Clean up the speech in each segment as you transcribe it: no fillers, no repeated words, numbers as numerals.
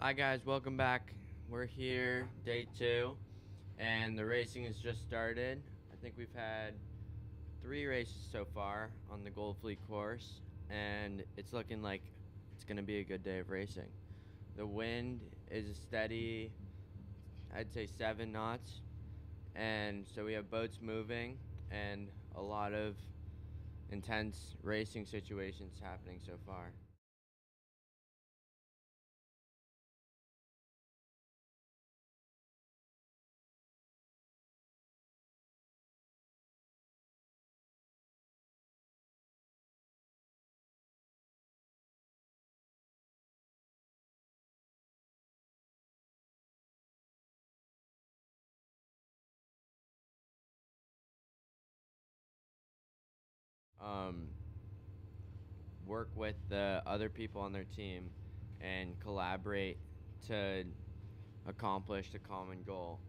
Hi guys, welcome back. We're here, day 2, and the racing has just started. I think we've had 3 races so far on the Gold Fleet course, and it's looking like it's going to be a good day of racing. The wind is a steady, I'd say 7 knots, and so we have boats moving and a lot of intense racing situations happening so far. Um, Work with the other people on their team and collaborate to accomplish the common goal.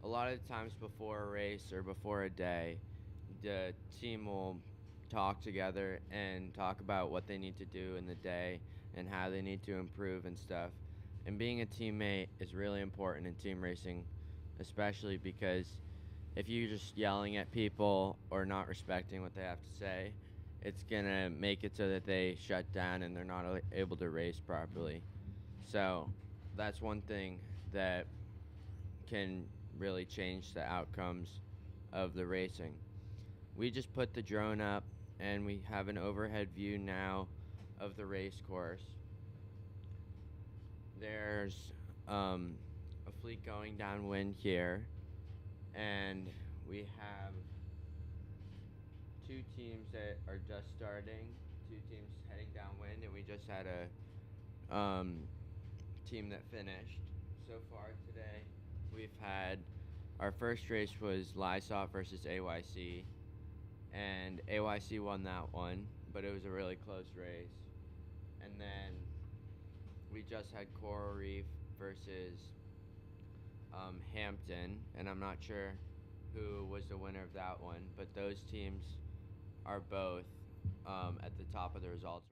A lot of the times before a race or before a day, the team will talk together and talk about what they need to do in the day and how they need to improve and stuff. And being a teammate is really important in team racing, especially because if you're just yelling at people or not respecting what they have to say, it's gonna make it so that they shut down and they're not able to race properly. So that's one thing that can really change the outcomes of the racing. We just put the drone up and we have an overhead view now of the race course. There's a fleet going downwind here, and we have 2 teams that are just starting, 2 teams heading downwind, and we just had a team that finished. So far today, we've had our first race was Lysop versus AYC, and AYC won that one, but it was a really close race. And then we just had Coral Reef versus Hampton, and I'm not sure who was the winner of that one, but those teams are both at the top of the results.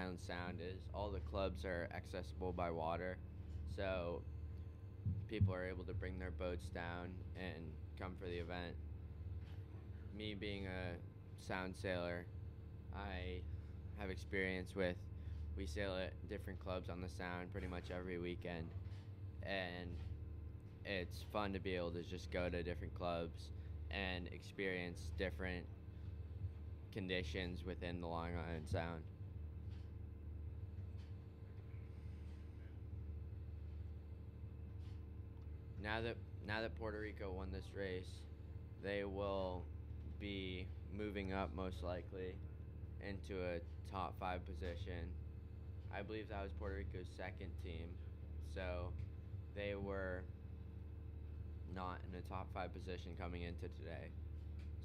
Island Sound is all the clubs are accessible by water, so people are able to bring their boats down and come for the event. Me being a sound sailor, I have experience with, we sail at different clubs on the Sound pretty much every weekend, and it's fun to be able to just go to different clubs and experience different conditions within the Long Island Sound. Now that Puerto Rico won this race, they will be moving up most likely into a top 5 position. I believe that was Puerto Rico's second team, so they were not in a top 5 position coming into today.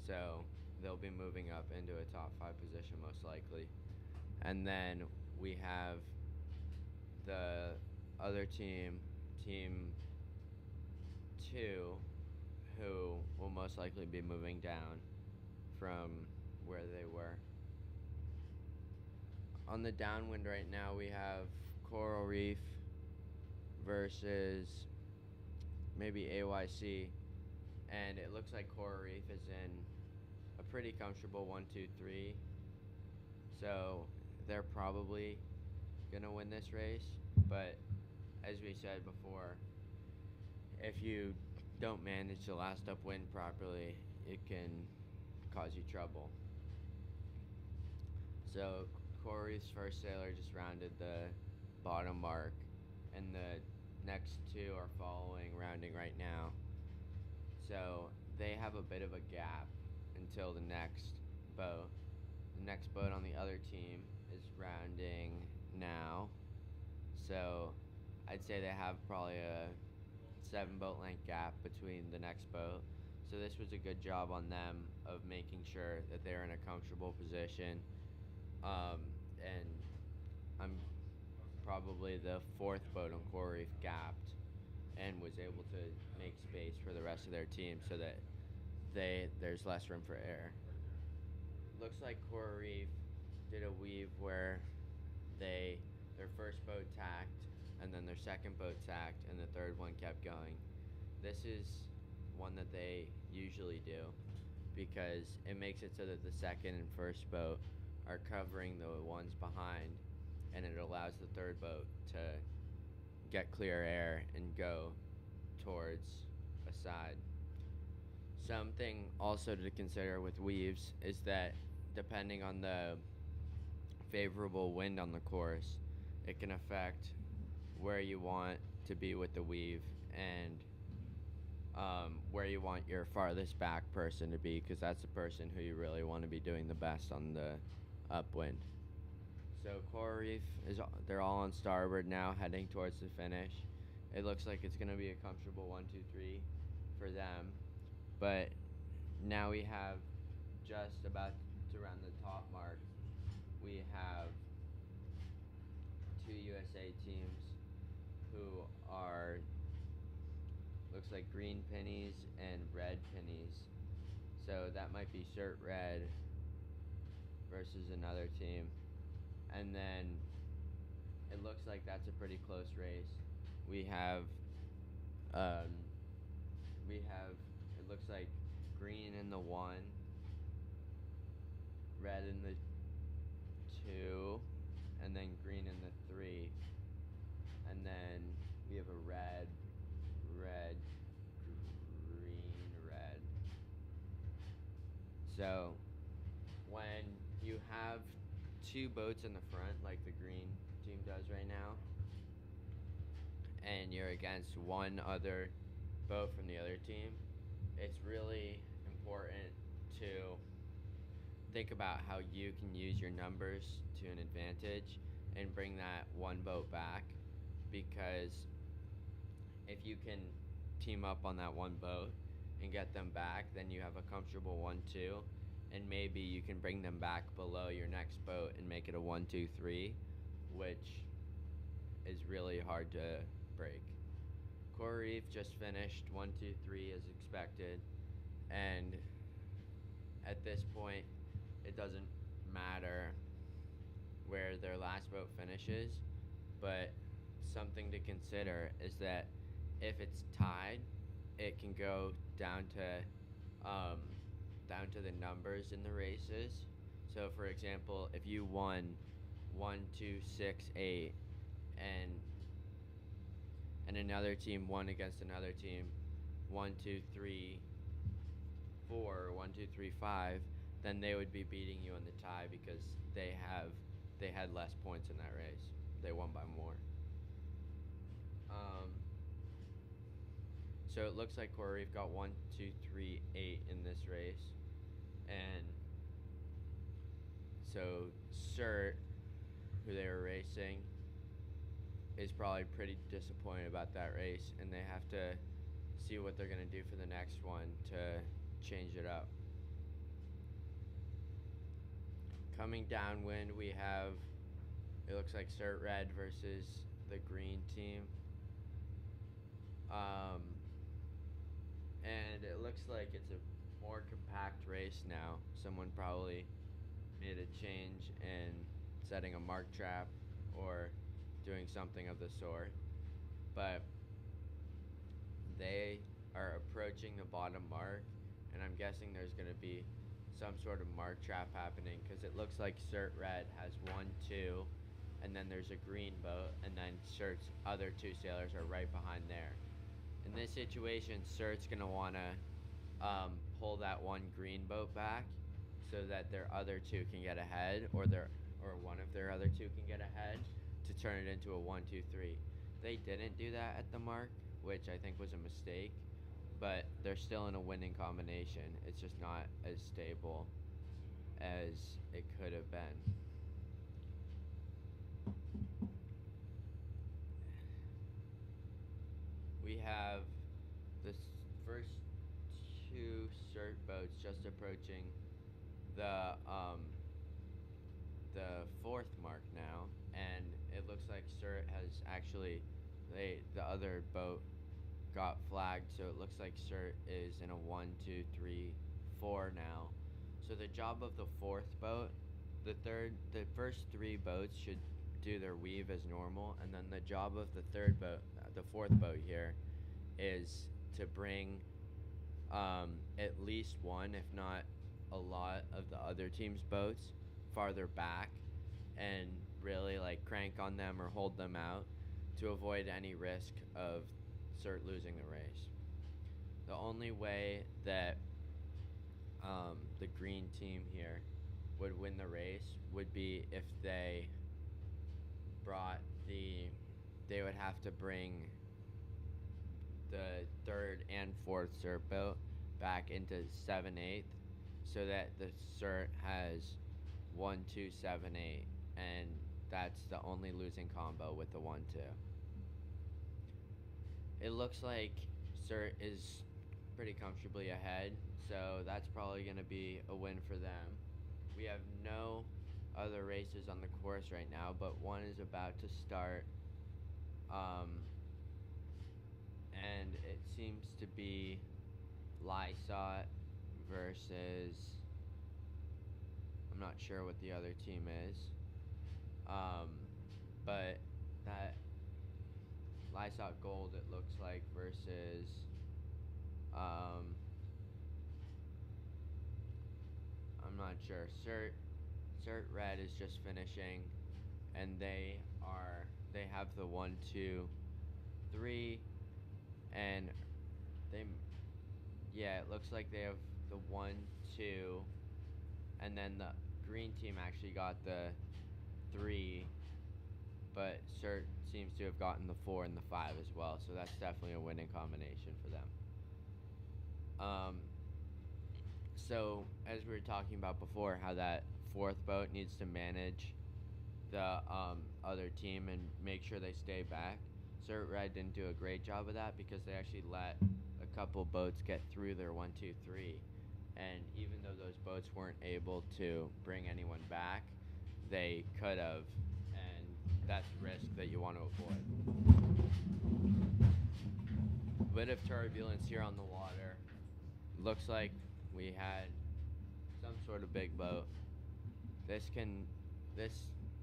So they'll be moving up into a top 5 position most likely. And then we have the other team, Team 2, who will most likely be moving down from where they were. On the downwind right now, we have Coral Reef versus maybe AYC, and it looks like Coral Reef is in a pretty comfortable 1-2-3, so they're probably gonna win this race. But as we said before, if you don't manage the last upwind properly, it can cause you trouble. So Coral Reef's first sailor just rounded the bottom mark, and the next two are following, rounding right now. So they have a bit of a gap until the next boat. The next boat on the other team is rounding now. So I'd say they have probably a 7 boat length gap between the next boat. So this was a good job on them of making sure that they're in a comfortable position. And I'm probably the 4th boat on Coral Reef gapped and was able to make space for the rest of their team so that there's less room for air. Looks like Coral Reef did a weave where their first boat tacked, and then their second boat tacked, and the third one kept going. This is one that they usually do because it makes it so that the second and first boat are covering the ones behind, and it allows the third boat to get clear air and go towards a side. Something also to consider with weaves is that depending on the favorable wind on the course, it can affect where you want to be with the weave and where you want your farthest back person to be, because that's the person who you really want to be doing the best on the upwind. So Coral Reef, they're all on starboard now, heading towards the finish. It looks like it's going to be a comfortable 1-2-3 for them. But now we have just about to round the top mark. We have 2 USA teams who are, looks like green pennies and red pennies. So that might be Cert Red versus another team. And then it looks like that's a pretty close race. We have it looks like green in the 1, red in the 2, and then green in the 3. And then we have a red, green, red. So when you have 2 boats in the front, like the green team does right now, and you're against one other boat from the other team, it's really important to think about how you can use your numbers to an advantage and bring that one boat back, because if you can team up on that one boat and get them back, then you have a comfortable 1-2, and maybe you can bring them back below your next boat and make it a 1-2-3, which is really hard to break. Coral Reef just finished 1-2-3 as expected, and at this point it doesn't matter where their last boat finishes, but something to consider is that if it's tied, it can go down to the numbers in the races. So, for example, if you won 1, 2, 6, 8, and another team won against another team 1, 2, 3, 4, or 1, 2, 3, 5, then they would be beating you in the tie because they had less points in that race. They won by more. So it looks like Corey, we've got 1, 2, 3, 8 in this race, and so Cert, who they were racing, is probably pretty disappointed about that race, and they have to see what they're gonna do for the next one to change it up. Coming downwind, we have, it looks like Cert Red versus the green team. And it looks like it's a more compact race now. Someone probably made a change in setting a mark trap or doing something of the sort. But they are approaching the bottom mark, and I'm guessing there's going to be some sort of mark trap happening because it looks like Cert Red has 1, 2, and then there's a green boat, and then Cert's other 2 sailors are right behind there. In this situation, Cert's going to want to pull that one green boat back so that their other 2 can get ahead, or one of their other 2 can get ahead to turn it into a 1, 2, 3. They didn't do that at the mark, which I think was a mistake, but they're still in a winning combination. It's just not as stable as it could have been. We have the first 2 Cert boats just approaching the 4th mark now, and it looks like Cert has actually, the other boat got flagged, so it looks like Cert is in a 1, 2, 3, 4 now. So the job of the 4th boat, the first 3 boats should do their weave as normal, and then the job of the 4th boat here is to bring at least one, if not a lot, of the other team's boats farther back and really like crank on them or hold them out to avoid any risk of Cert losing the race. The only way that the green team here would win the race would be if they would have to bring the 3rd and 4th Cert boat back into 7/8 so that the Cert has 1, 2, 7, 8, and that's the only losing combo with the 1, 2. It looks like Cert is pretty comfortably ahead, so that's probably going to be a win for them. We have no other races on the course right now, but one is about to start, and it seems to be Lysot versus, I'm not sure what the other team is, but that Lysot Gold, it looks like, versus I'm not sure. Cert Red is just finishing, and they have the 1, 2, 3, and it looks like they have the 1, 2, and then the green team actually got the 3, but Cert seems to have gotten the 4 and the 5 as well, so that's definitely a winning combination for them. So as we were talking about before, how that 4th boat needs to manage the other team and make sure they stay back. Cert Red didn't do a great job of that because they actually let a couple boats get through their 1, 2, 3, and even though those boats weren't able to bring anyone back, they could have, and that's risk that you want to avoid. A bit of turbulence here on the water. Looks like we had some sort of big boat. This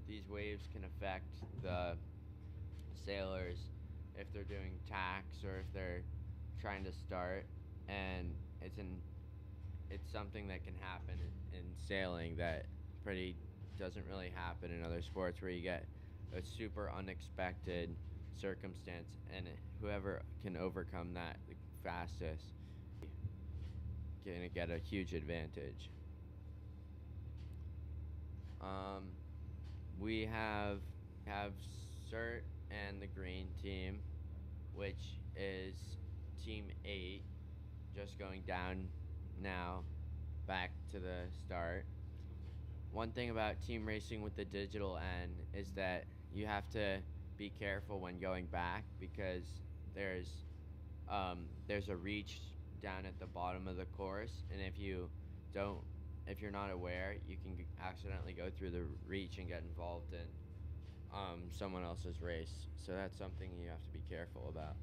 these waves can affect the sailors if they're doing tacks or if they're trying to start, and it's something that can happen in sailing that pretty doesn't really happen in other sports, where you get a super unexpected circumstance, and whoever can overcome that the fastest gonna get a huge advantage. We have CERT and the green team, which is team 8, just going down now, back to the start. One thing about team racing with the digital N is that you have to be careful when going back, because there's a reach down at the bottom of the course, and if you're not aware, you can accidentally go through the reach and get involved in someone else's race. So that's something you have to be careful about.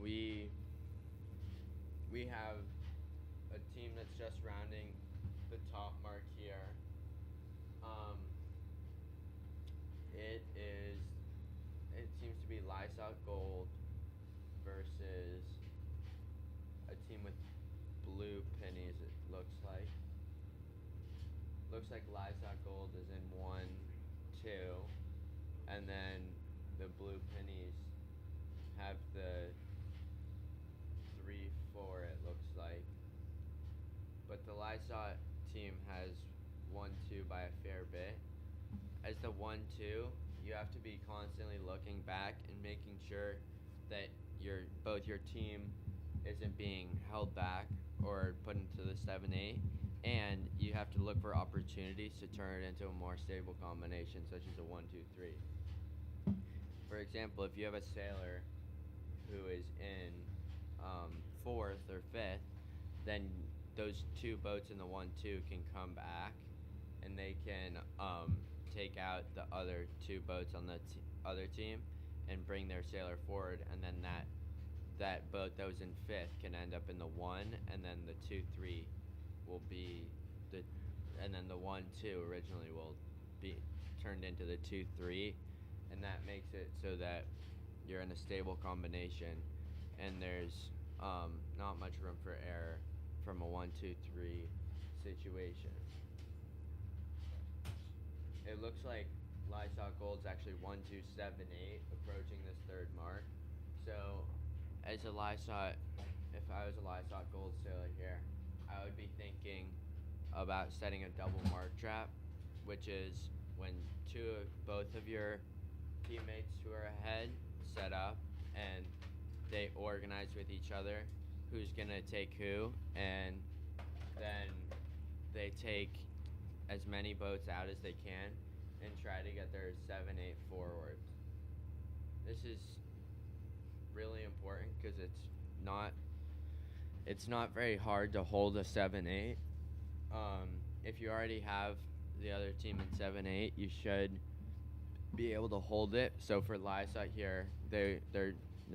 We have a team that's just rounding the top mark here. It seems to be Lysot Gold versus a team with blue pennies, it looks like. Looks like Lysot Gold is in 1, 2, and then the blue pennies have the 3, 4, it looks like. But the Lysot team has 1, 2 by a fair bit. As the 1, 2, you have to be constantly looking back and making sure that both your team isn't being held back or put into the 7-8, and you have to look for opportunities to turn it into a more stable combination, such as a 1, 2, 3. For example, if you have a sailor who is in 4th or 5th, then those 2 boats in the 1, 2 can come back, and they can take out the other 2 boats on the other team and bring their sailor forward, and then that boat that was in 5th can end up in the 1, and then the 2, 3 will be and then the 1, 2 originally will be turned into the 2, 3, and that makes it so that you're in a stable combination, and there's not much room for error from a 1, 2, 3 situation. It looks like Lysot Gold's actually 1, 2, 7, 8, approaching this 3rd mark. So, as a Lysot, if I was a Lysot Gold sailor here, I would be thinking about setting a double mark trap, which is when both of your teammates who are ahead set up, and they organize with each other who's gonna take who, and then they take as many boats out as they can and try to get their 7, 8 forward. This is really important because it's not very hard to hold a 7, 8. If you already have the other team in 7, 8, you should be able to hold it. So for Lysot here, they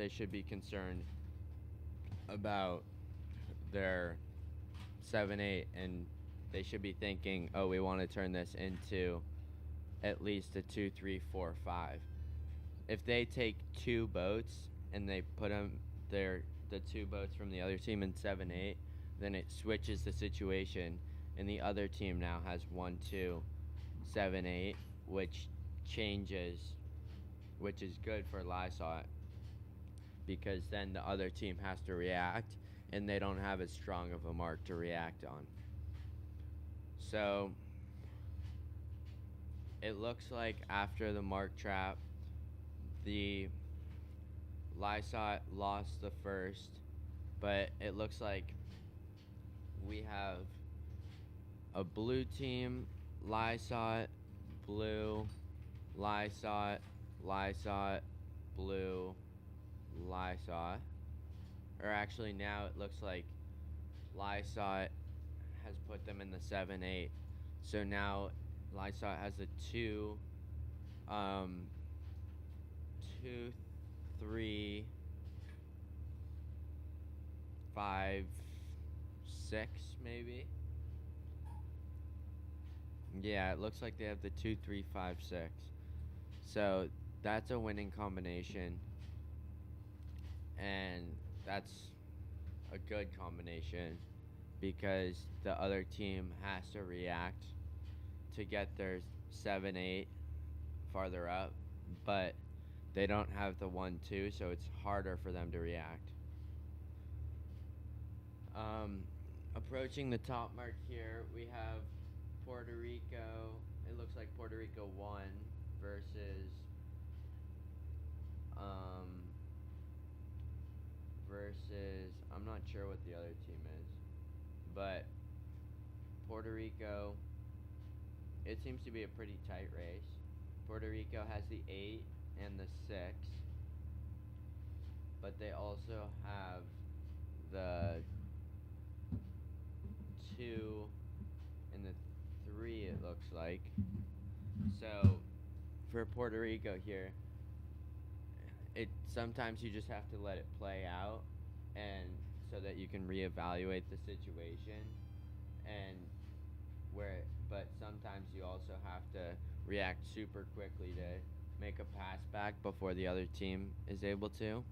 should be concerned about their 7, 8, and they should be thinking, oh, we want to turn this into at least a 2, 3, 4, 5. If they take 2 boats and they put the 2 boats from the other team in 7, 8, then it switches the situation, and the other team now has 1, 2, 7, 8, which is good for Lysot, because then the other team has to react, and they don't have as strong of a mark to react on. So it looks like after the mark trap, the Lysot lost the first, but it looks like we have a blue team, Lysot, blue, Lysot, Lysot, blue, Lysot. Or actually now it looks like Lysot has put them in the 7, 8. So now Lysot has a 2, 3, 5, 6 maybe. Yeah, it looks like they have the 2-3-5-6. So that's a winning combination, and that's a good combination because the other team has to react to get their 7-8 farther up, but they don't have the 1-2, so it's harder for them to react. Approaching the top mark here, we have Puerto Rico. It looks like Puerto Rico won versus I'm not sure what the other team is, but Puerto Rico, it seems to be a pretty tight race. Puerto Rico has the 8 and the 6, but they also have the 2 and the 3, it looks like. So for Puerto Rico here, sometimes you just have to let it play out, and so that you can reevaluate the situation, but sometimes you also have to react super quickly to make a pass back before the other team is able to.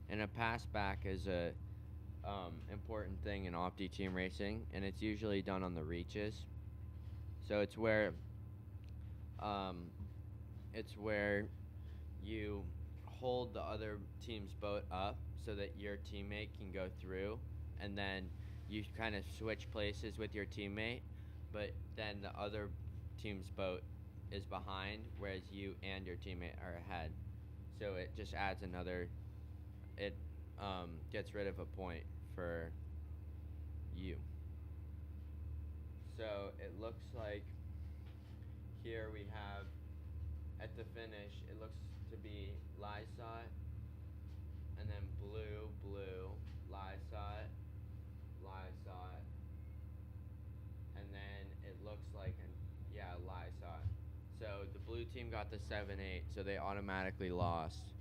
And a pass back is a important thing in Opti team racing, and it's usually done on the reaches. So it's where you hold the other team's boat up so that your teammate can go through, and then you kind of switch places with your teammate, but then the other team's boat is behind, whereas you and your teammate are ahead. So it just adds it gets rid of a point for you. So it looks like here we have, at the finish, it looks to be Lysot, and then blue, Lysot, and then it looks like, Lysot. So the blue team got the 7-8, so they automatically lost.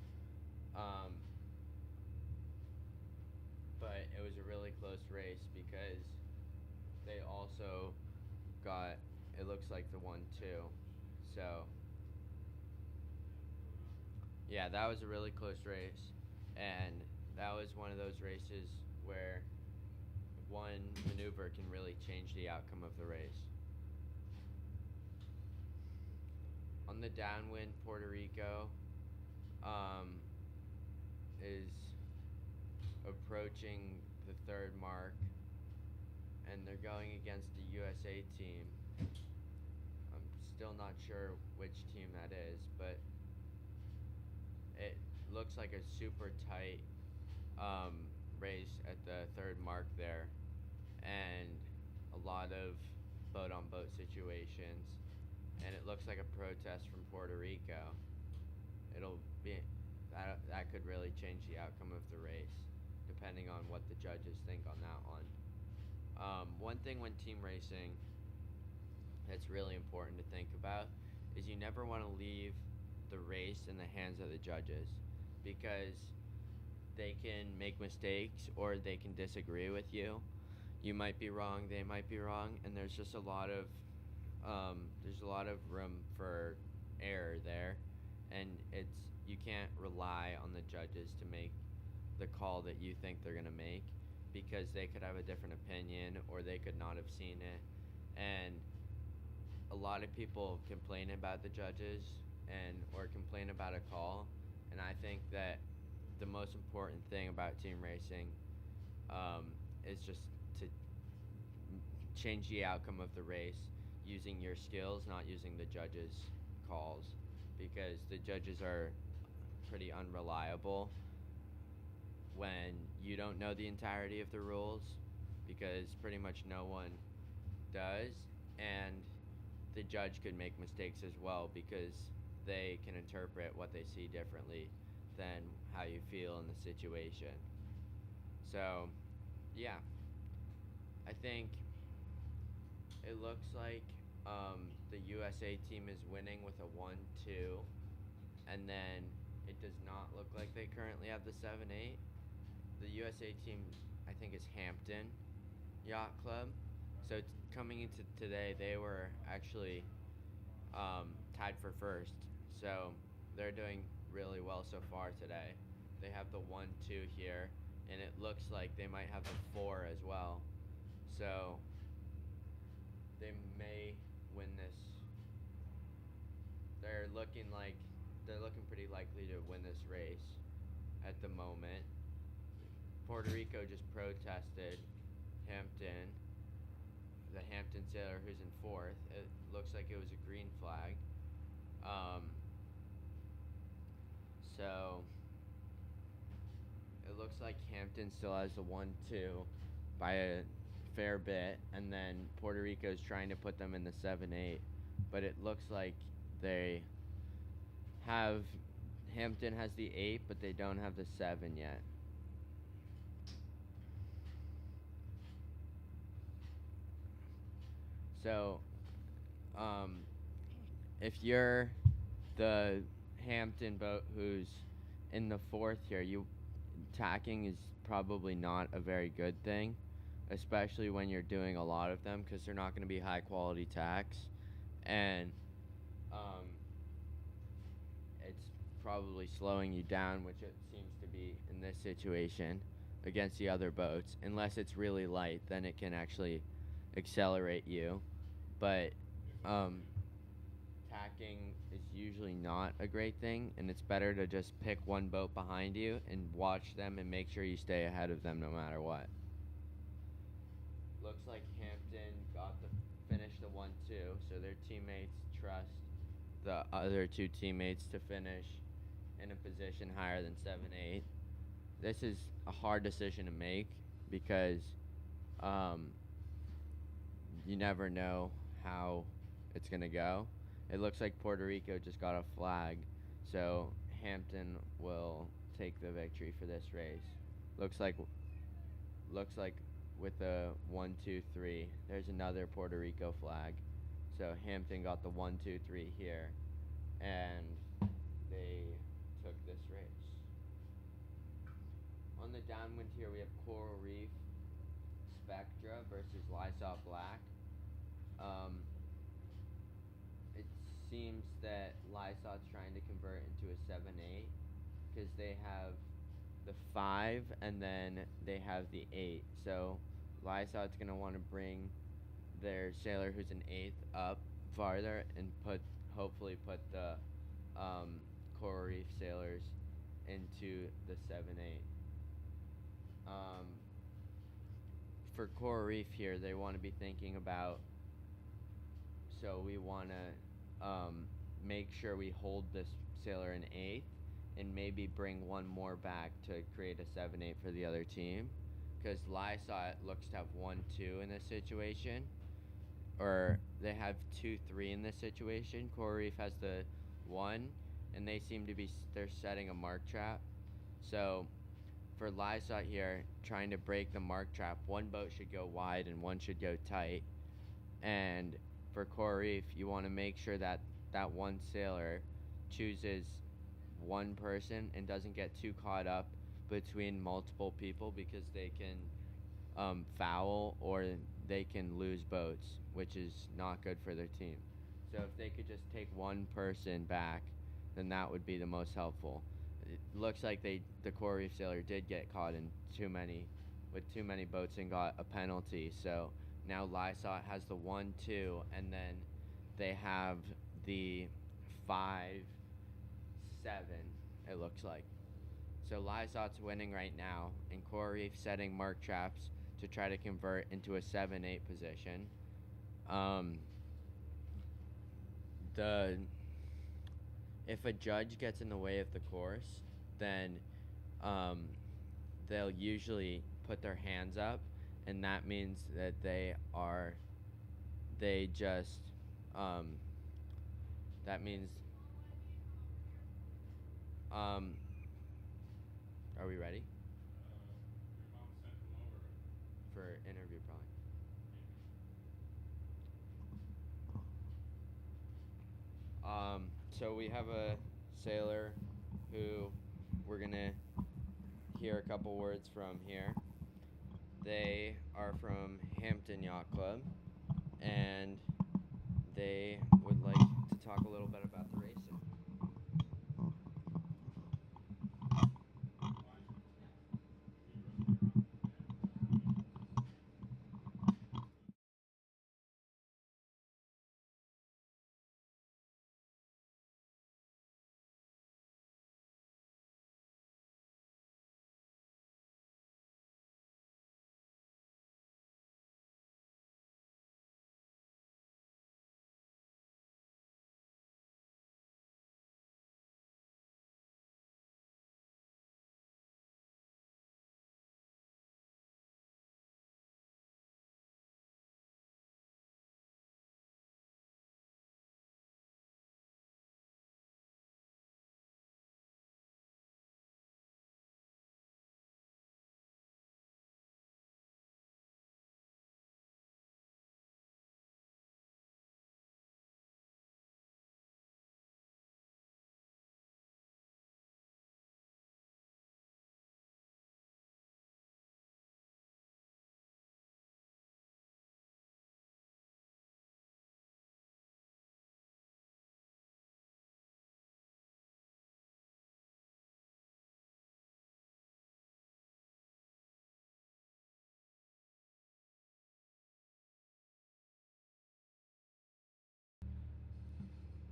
But it was a really close race because they also got, it looks like the 1-2. So yeah, that was a really close race, and that was one of those races where one maneuver can really change the outcome of the race. On the downwind, Puerto Rico is approaching the third mark, and they're going against the USA team. I'm still not sure which team that is, but it looks like a super tight race at the third mark there, and a lot of boat-on-boat situations, and it looks like a protest from Puerto Rico. It'll be that could really change the outcome of the race, depending on what the judges think on that one. One thing when team racing that's really important to think about is you never want to leave the race in the hands of the judges, because they can make mistakes or they can disagree with you. You might be wrong, they might be wrong, and there's just a lot of room for error there, and you can't rely on the judges to make the call that you think they're gonna make, because they could have a different opinion or they could not have seen it. And a lot of people complain about the judges or complain about a call, and I think that the most important thing about team racing is just to change the outcome of the race using your skills, not using the judges' calls, because the judges are pretty unreliable when you don't know the entirety of the rules, because pretty much no one does, and the judge could make mistakes as well, because they can interpret what they see differently than how you feel in the situation. So yeah, I think it looks like the USA team is winning with a 1-2, and then it does not look like they currently have the 7-8. The USA team, I think, is Hampton Yacht Club, So coming into today, they were actually tied for first. So they're doing really well so far today. They have the 1-2 here, and it looks like they might have the 4 as well. So they may win this. They're looking pretty likely to win this race at the moment. Puerto Rico just protested Hampton, the Hampton sailor who's in 4th. It looks like it was a green flag. So it looks like Hampton still has the 1-2 by a fair bit, and then Puerto Rico's trying to put them in the 7-8, but it looks like they have Hampton has the 8, but they don't have the 7 yet. So, if you're the Hampton boat who's in the 4th here, tacking is probably not a very good thing, especially when you're doing a lot of them, because they're not going to be high quality tacks, and it's probably slowing you down, which it seems to be in this situation against the other boats. Unless it's really light, then it can actually accelerate you, but tacking is usually not a great thing, and it's better to just pick one boat behind you and watch them and make sure you stay ahead of them no matter what. Looks like Hampton finished the 1-2, so their teammates trust the other 2 teammates to finish in a position higher than 7-8. This is a hard decision to make because you never know how it's going to go. It looks like Puerto Rico just got a flag, so Hampton will take the victory for this race. Looks like with the 1-2-3, there's another Puerto Rico flag. So Hampton got the 1-2-3 here, and they took this race. On the downwind here, we have Coral Reef Spectra versus Lysop Black. It seems that Lysop's trying to convert into a 7-8 because they have the 5 and then they have the 8. So Lysop's going to want to bring their sailor who's an 8th up farther and hopefully put the Coral Reef sailors into the 7-8. For Coral Reef here, they want to be thinking about, so we want to make sure we hold this sailor in 8th and maybe bring one more back to create a 7-8 for the other team, because Lysop looks to have 1-2 in this situation, or they have 2-3 in this situation. Coral Reef has the 1, and they seem to be they're setting a mark trap. So for Lysop here, trying to break the mark trap, one boat should go wide and one should go tight. And for Coral Reef, you want to make sure that that one sailor chooses one person and doesn't get too caught up between multiple people, because they can foul or they can lose boats, which is not good for their team. So if they could just take one person back, then that would be the most helpful. It looks like the Coral Reef sailor did get caught in too many boats and got a penalty. So now Lysop has the 1-2, and then they have the 5-7. It looks like. So Lysop's winning right now, and Coral Reef setting mark traps to try to convert into a 7-8 position. If a judge gets in the way of the course, then they'll usually put their hands up, and that means that that means are we ready? Your mom sent him over. For interview, probably. So we have a sailor who we're gonna hear a couple words from here. They are from Hampton Yacht Club, and they would like to talk a little bit about the racing.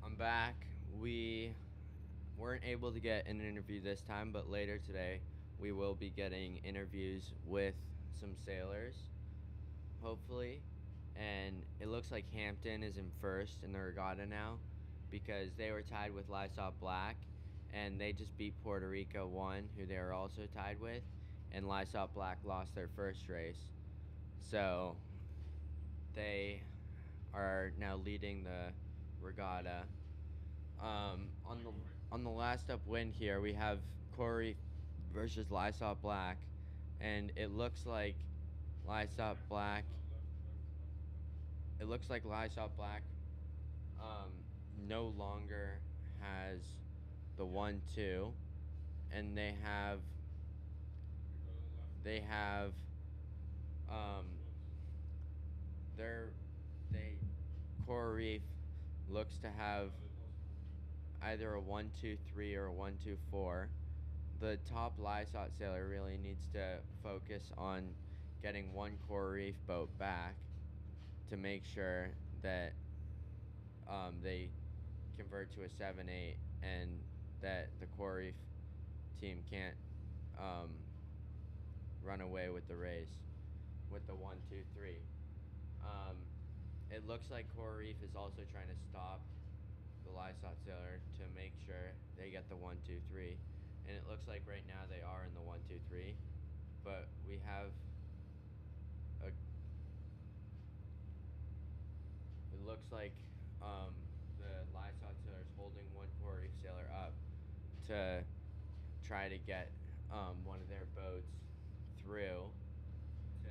I'm back. We weren't able to get an interview this time, but later today we will be getting interviews with some sailors, hopefully. And it looks like Hampton is in first in the regatta now because they were tied with Lysop Black, and they just beat Puerto Rico 1, who they were also tied with, and Lysop Black lost their first race. So they are now leading the regatta. On the last up win here, we have Corey versus Lysop Black, and it looks like Lysop Black. It looks like Lysop Black um, no longer has the 1-2, and they have um, their they Coral Reef looks to have either a 1-2-3 or a 1-2-4. The top Lysot sailor really needs to focus on getting one Coral Reef boat back to make sure that they convert to a 7-8 and that the Coral Reef team can't run away with the race with the 1-2-3. Um, it looks like Coral Reef is also trying to stop the Lysot sailor to make sure they get the 1-2-3, and it looks like right now they are in the 1-2-3, but we have a. It looks like the Lysot sailor is holding one Coral Reef sailor up to try to get one of their boats through. To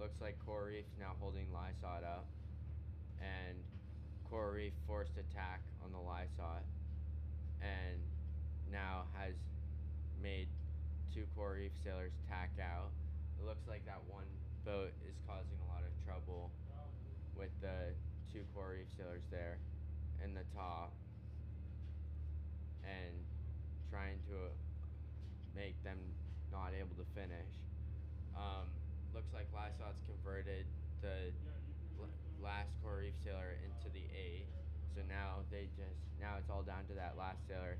looks like Coral Reef's now holding Lysot up, and Coral Reef forced attack on the Lysot, and now has made two Coral Reef sailors tack out. It looks like that one boat is causing a lot of trouble with the two Coral Reef sailors there in the top and trying to make them not able to finish. Looks like Lysot's converted the last Coral Reef sailor into the 8, so now it's all down to that last sailor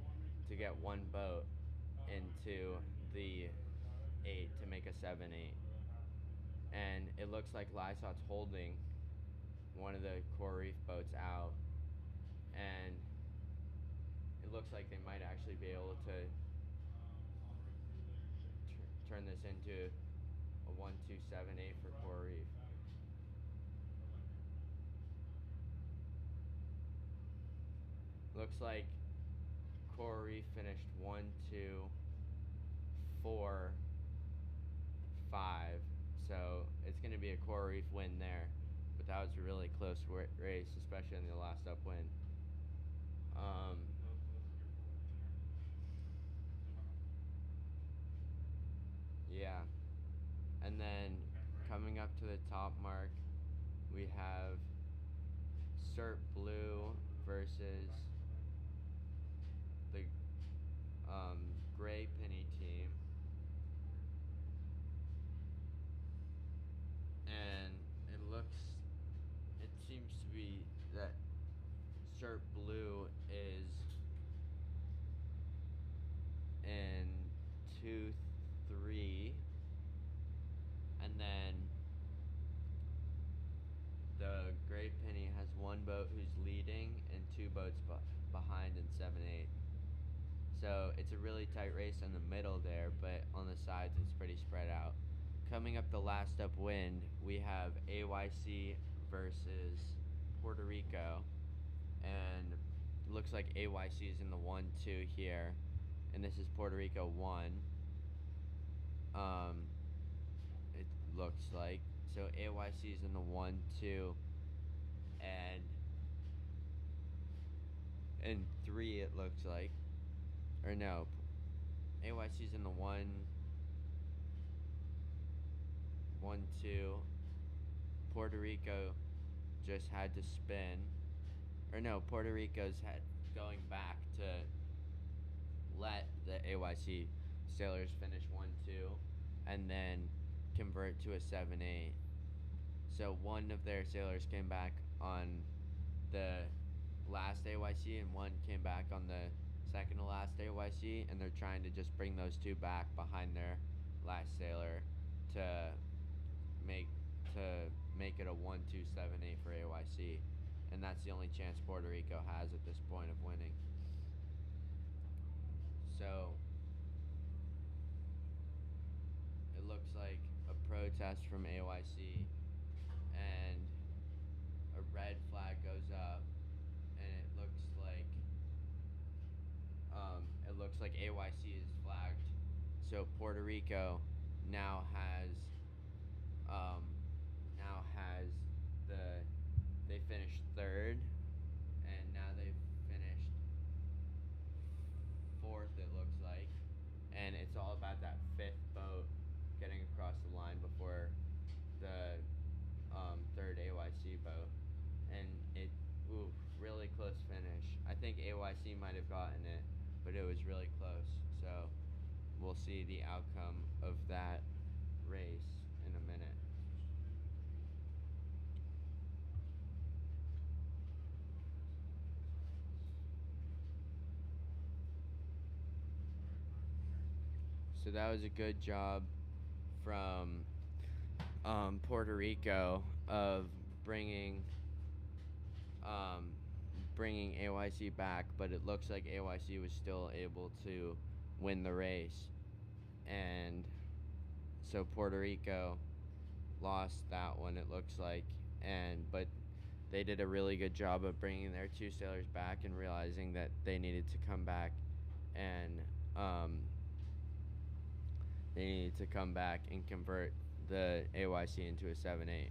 to get one boat into the 8 to make a 7-8. And it looks like Lysot's holding one of the Coral Reef boats out, and it looks like they might actually be able to turn this into a 1-2-7-8 for Coral Reef. Looks like Coral Reef finished 1-2-4-5, so it's going to be a Coral Reef win there. But that was a really close race, especially in the last upwind. Yeah. And then coming up to the top mark, we have Cert Blue versus the Gray Penny team. And it seems to be that Cert Blue is in 2-3, and then the Gray Penny has one boat who's leading and two boats behind in 7-8. So it's a really tight race in the middle there, but on the sides it's pretty spread out. Coming up the last upwind, we have AYC versus Puerto Rico, and it looks like AYC is in the 1-2 here, and this is Puerto Rico 1. It looks like. So AYC is in the 1-2, and in 3 it looks like. Or no, AYC is in the 1-2. Puerto Rico just had to spin. Or no, Puerto Rico's going back to let the AYC sailors finish 1-2 and then convert to a 7-8. So one of their sailors came back on the last AYC and one came back on the second to last AYC, and they're trying to just bring those two back behind their last sailor to make it a 1-2-7-8 for AYC, and that's the only chance Puerto Rico has at this point of winning. So it looks like a protest from AYC, and a red flag goes up, and it looks like AYC is flagged. So Puerto Rico now has they finished third, and now they've finished fourth, it looks like, and it's all about that fifth boat getting across the line before the third AYC boat, and really close finish. I think AYC might have gotten it, but it was really close. So we'll see the outcome of that race in a minute. So that was a good job from Puerto Rico of bringing AYC back, but it looks like AYC was still able to win the race, and so Puerto Rico lost that one, it looks like, but they did a really good job of bringing their two sailors back and realizing that they needed to come back and convert the AYC into a 7-8.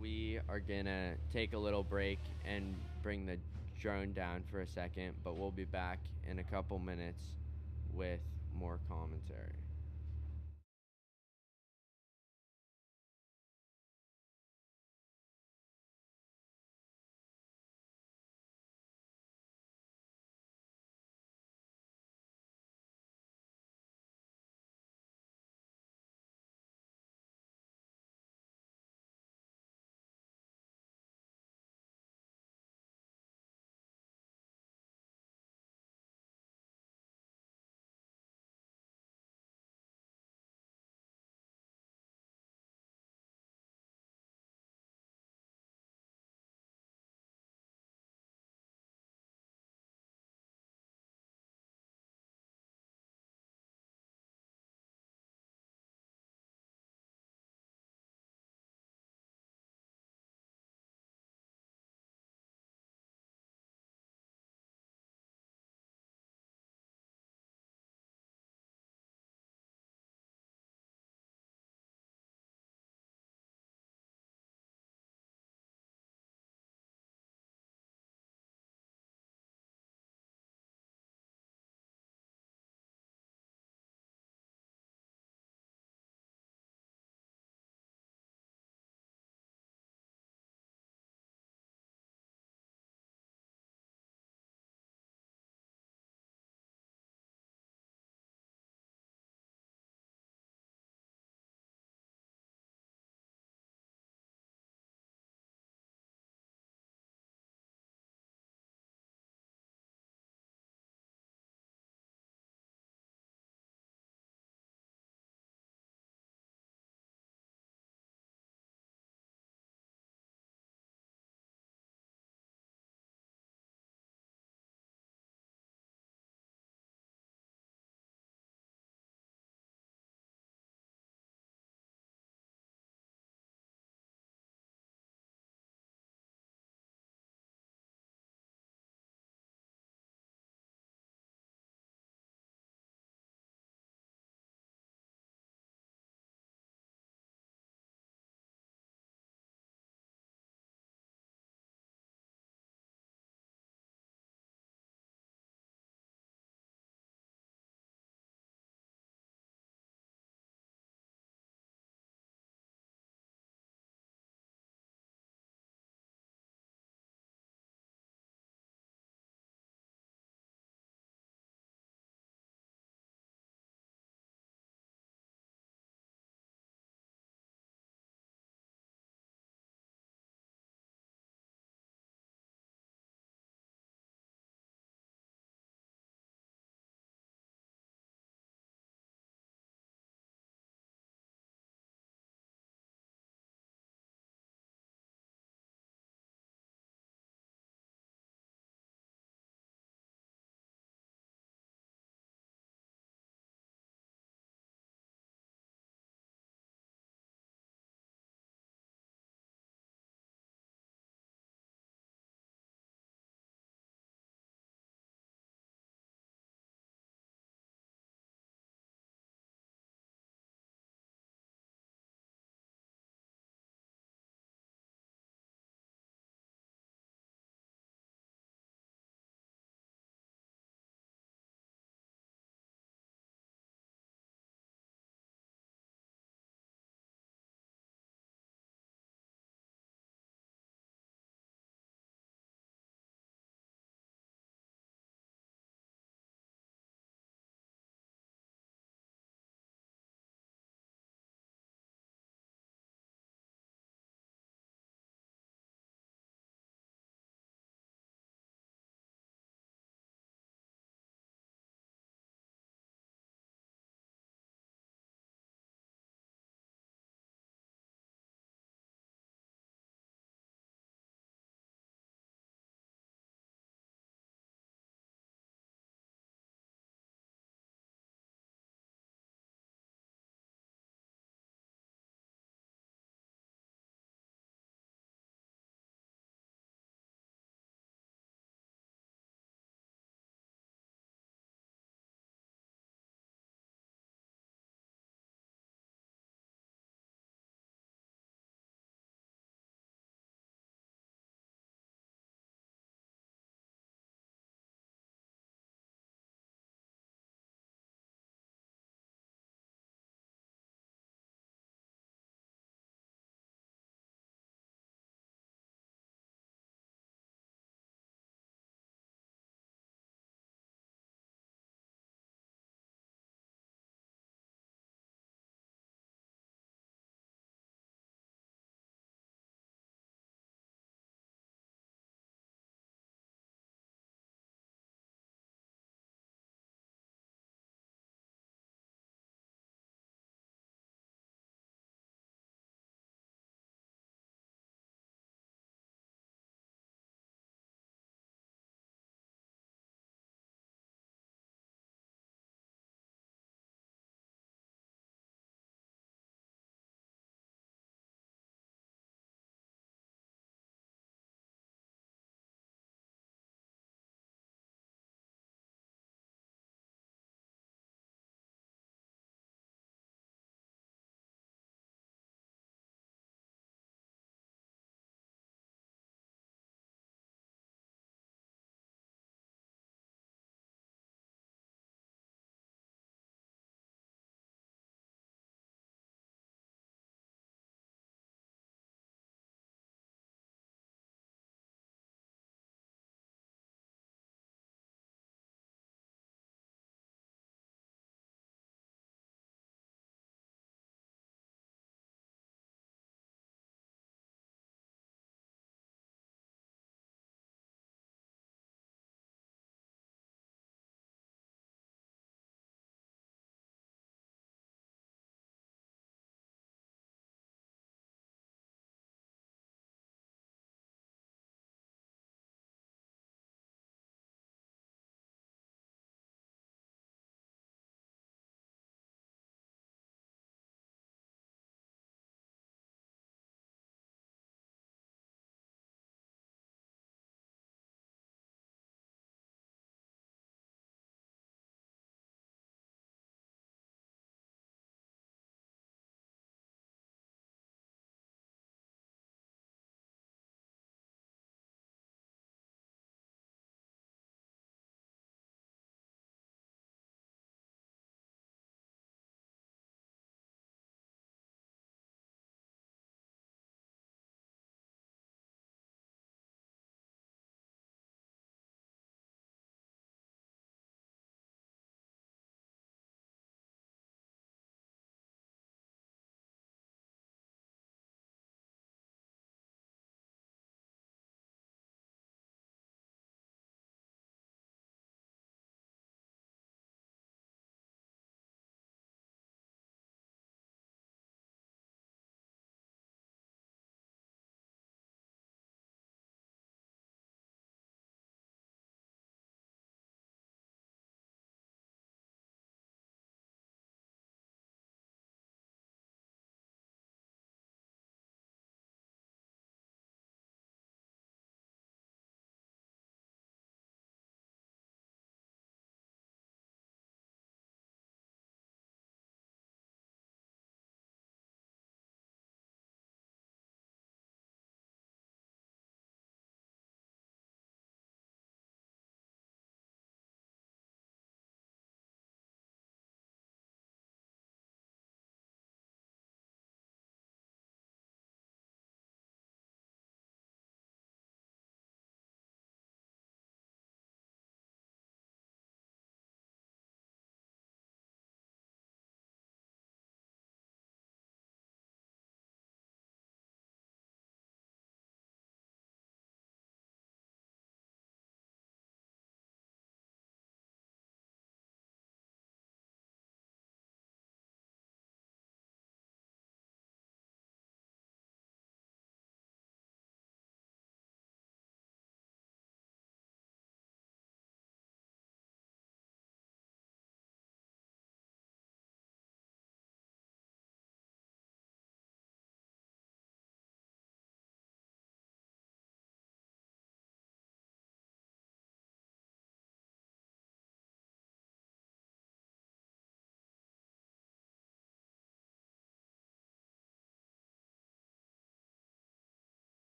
We are gonna take a little break and bring the drone down for a second, but we'll be back in a couple minutes with more commentary.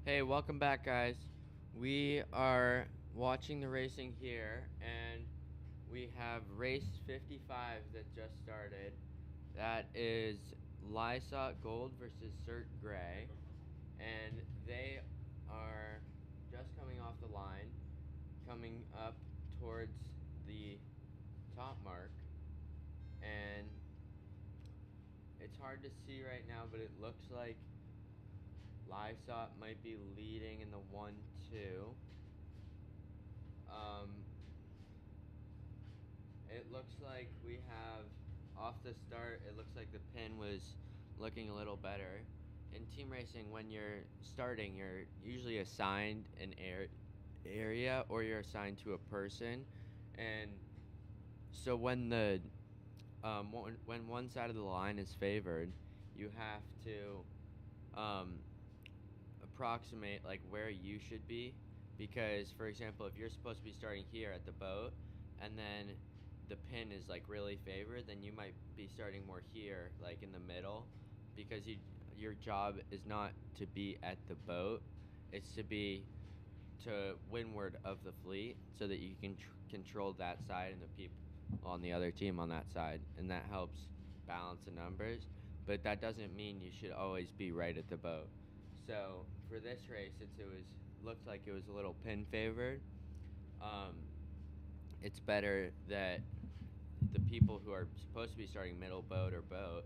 Hey, welcome back, guys. We are watching the racing here, and we have race 55 that just started. That is Lysot Gold versus Cert Gray, and they are just coming off the line, coming up towards the top mark, and it's hard to see right now, but it looks like Lysot might be leading in the 1-2. It looks like we have, off the start, it looks like the pin was looking a little better. In team racing, when you're starting, you're usually assigned an area, or you're assigned to a person. And so when the when one side of the line is favored, you have to approximate like where you should be, because for example, if you're supposed to be starting here at the boat and then the pin is like really favored, then you might be starting more here, like in the middle, because your job is not to be at the boat, it's to be to windward of the fleet, so that you can control that side and the people on the other team on that side, and that helps balance the numbers. But that doesn't mean you should always be right at the boat. So for this race, since it was looked like it was a little pin favored, it's better that the people who are supposed to be starting middle boat or boat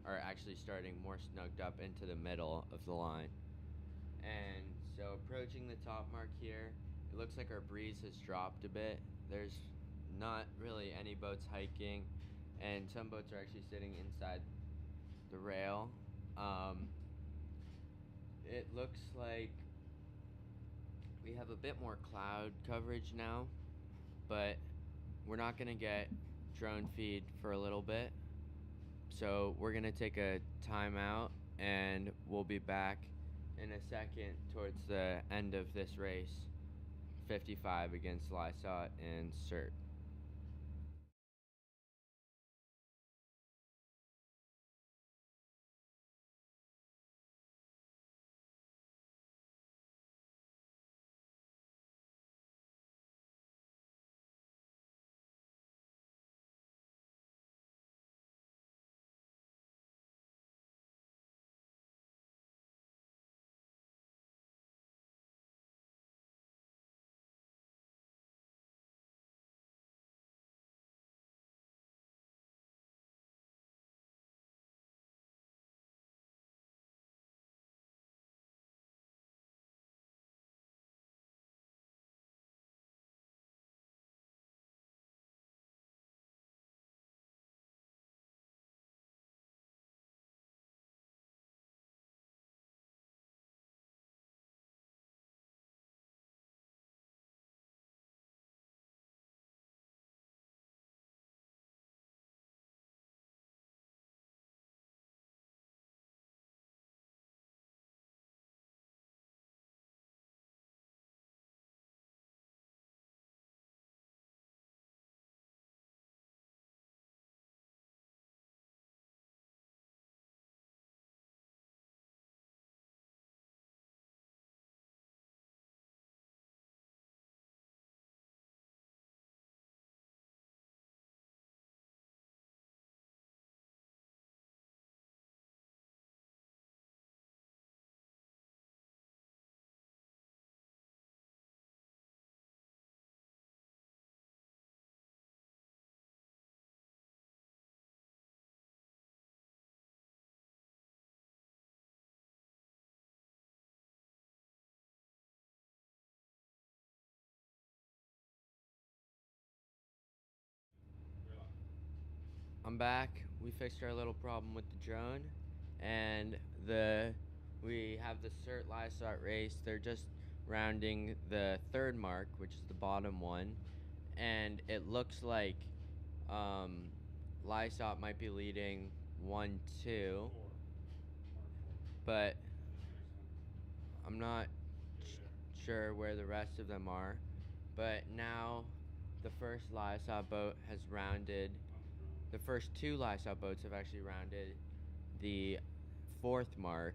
are actually starting more snugged up into the middle of the line. And so approaching the top mark here, it looks like our breeze has dropped a bit. There's not really any boats hiking, and some boats are actually sitting inside the rail. It looks like we have a bit more cloud coverage now, but we're not gonna get drone feed for a little bit. So we're gonna take a timeout, and we'll be back in a second towards the end of this race, 55 against Lysot and Cert. I'm back. We fixed our little problem with the drone, and we have the Cert Lysot race. They're just rounding the third mark, which is the bottom one, and it looks like Lysot might be leading 1-2, but I'm not sure where the rest of them are. But now the first Lysot boat has rounded. The first two Lysot boats have actually rounded the fourth mark,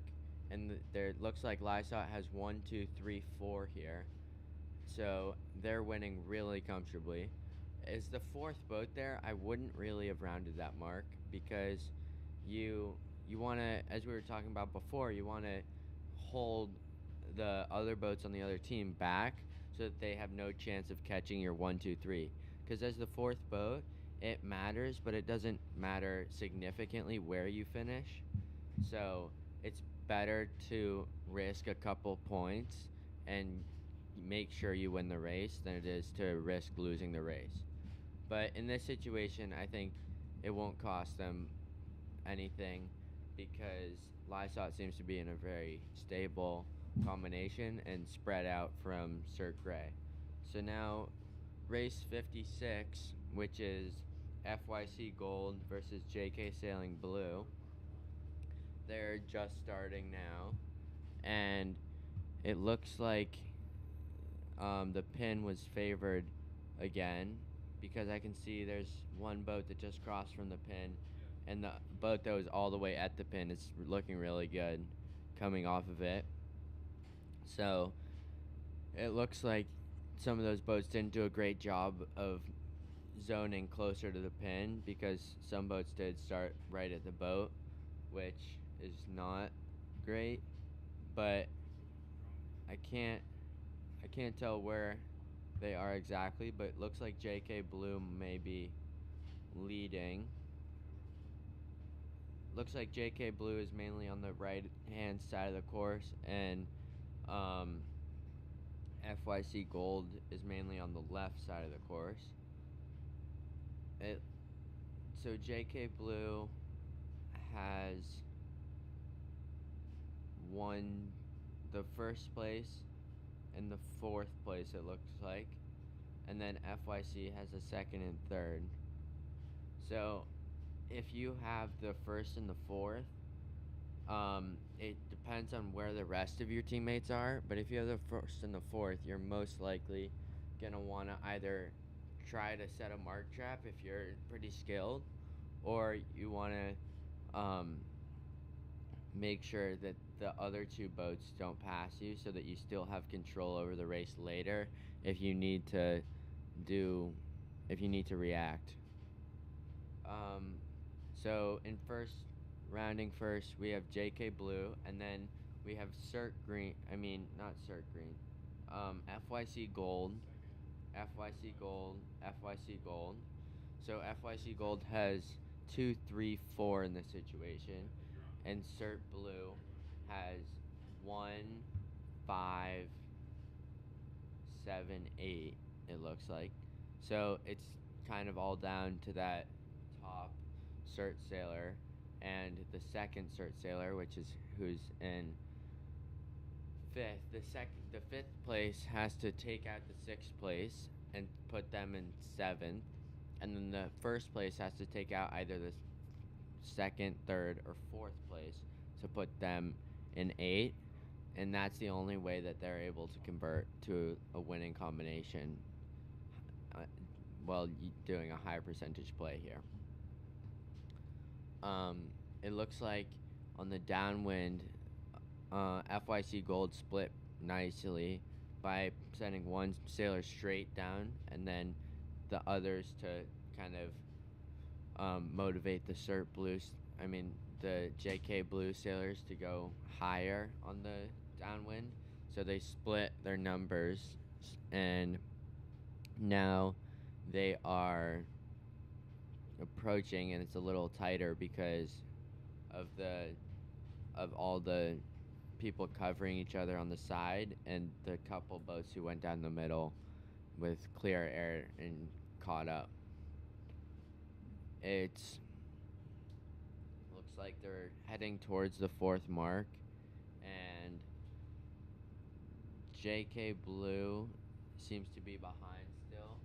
and there looks like Lysot has 1, 2, 3, 4 here. So they're winning really comfortably. Is the fourth boat there? I wouldn't really have rounded that mark because you want to, as we were talking about before, you want to hold the other boats on the other team back so that they have no chance of catching your 1, 2, 3. Because as the fourth boat, it matters, but it doesn't matter significantly where you finish. So it's better to risk a couple points and make sure you win the race than it is to risk losing the race. But in this situation, I think it won't cost them anything because Lysot seems to be in a very stable combination and spread out from Cert Gray. So now race 56, which is FYC Gold versus JK Sailing Blue. They're just starting now, and it looks like the pin was favored again because I can see there's one boat that just crossed from the pin, and the boat that was all the way at the pin is looking really good coming off of it. So it looks like some of those boats didn't do a great job of zoning closer to the pin because some boats did start right at the boat, which is not great, but I can't tell where they are exactly, but it looks like JK Blue may be leading. Looks like JK Blue is mainly on the right hand side of the course, and FYC Gold is mainly on the left side of the course. So JK Blue has won the first place and the fourth place, it looks like, and then FYC has a second and third. So if you have the first and the fourth, it depends on where the rest of your teammates are, but if you have the first and the fourth, you're most likely gonna want to either try to set a mark trap if you're pretty skilled, or you want to make sure that the other two boats don't pass you so that you still have control over the race later if you need to react. So in rounding first, we have JK Blue, and then we have not Cert Green, FYC Gold, FYC Gold, FYC Gold. So FYC Gold has 2, 3, 4 in this situation, and Cert Blue has 1, 5, 7, 8, it looks like. So it's kind of all down to that top Cert Sailor and the second Cert Sailor, which is who's in fifth. The fifth place has to take out the sixth place and put them in seventh, and then the first place has to take out either the second, third, or fourth place to put them in eighth, and that's the only way that they're able to convert to a winning combination while doing a higher percentage play here. It looks like on the downwind, FYC Gold split nicely by sending one sailor straight down and then the others to kind of motivate the the JK Blue sailors to go higher on the downwind. So they split their numbers, and now they are approaching, and it's a little tighter because of all the people covering each other on the side and the couple boats who went down the middle with clear air and caught up. It looks like they're heading towards the fourth mark, and JK Blue seems to be behind still.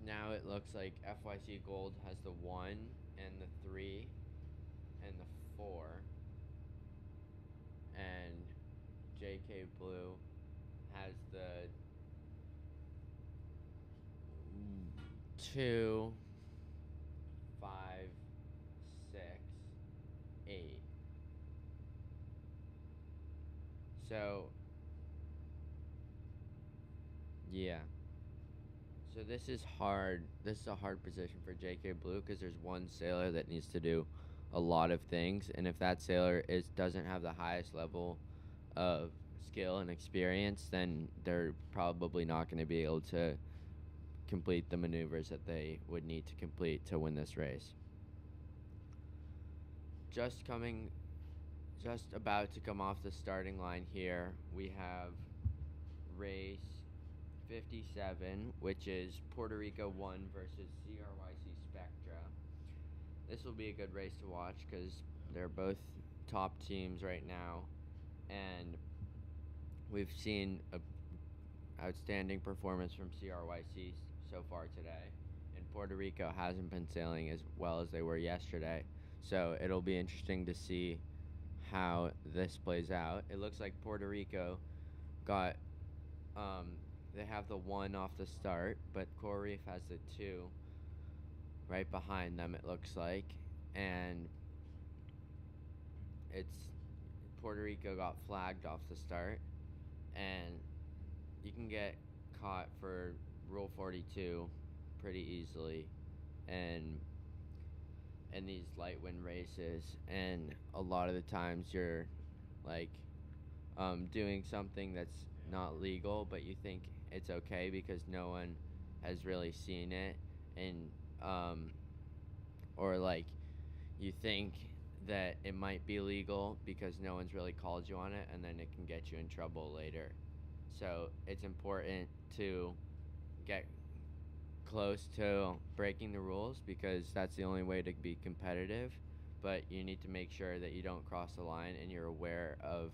Now it looks like FYC Gold has the 1 and the 3 and the 4, and JK Blue has the 2, 5, 6, 8. So, yeah. So this is hard. This is a hard position for JK Blue because there's one sailor that needs to do a lot of things, and if that sailor doesn't have the highest level of skill and experience, then they're probably not going to be able to complete the maneuvers that they would need to complete to win this race. Just about to come off the starting line here, we have race 57, which is Puerto Rico 1 versus CRYC Spectra. This will be a good race to watch because they're both top teams right now, and we've seen a outstanding performance from CRYC so far today, and Puerto Rico hasn't been sailing as well as they were yesterday, so it'll be interesting to see how this plays out. It looks like Puerto Rico got they have the 1 off the start, but Coral Reef has the 2 right behind them, it looks like, and it's Puerto Rico got flagged off the start, and you can get caught for Rule 42 pretty easily and in these light wind races, and a lot of the times you're like doing something that's not legal, but you think it's okay because no one has really seen it, and or like you think that it might be legal because no one's really called you on it, and then it can get you in trouble later. So it's important to get close to breaking the rules because that's the only way to be competitive, but you need to make sure that you don't cross the line and you're aware of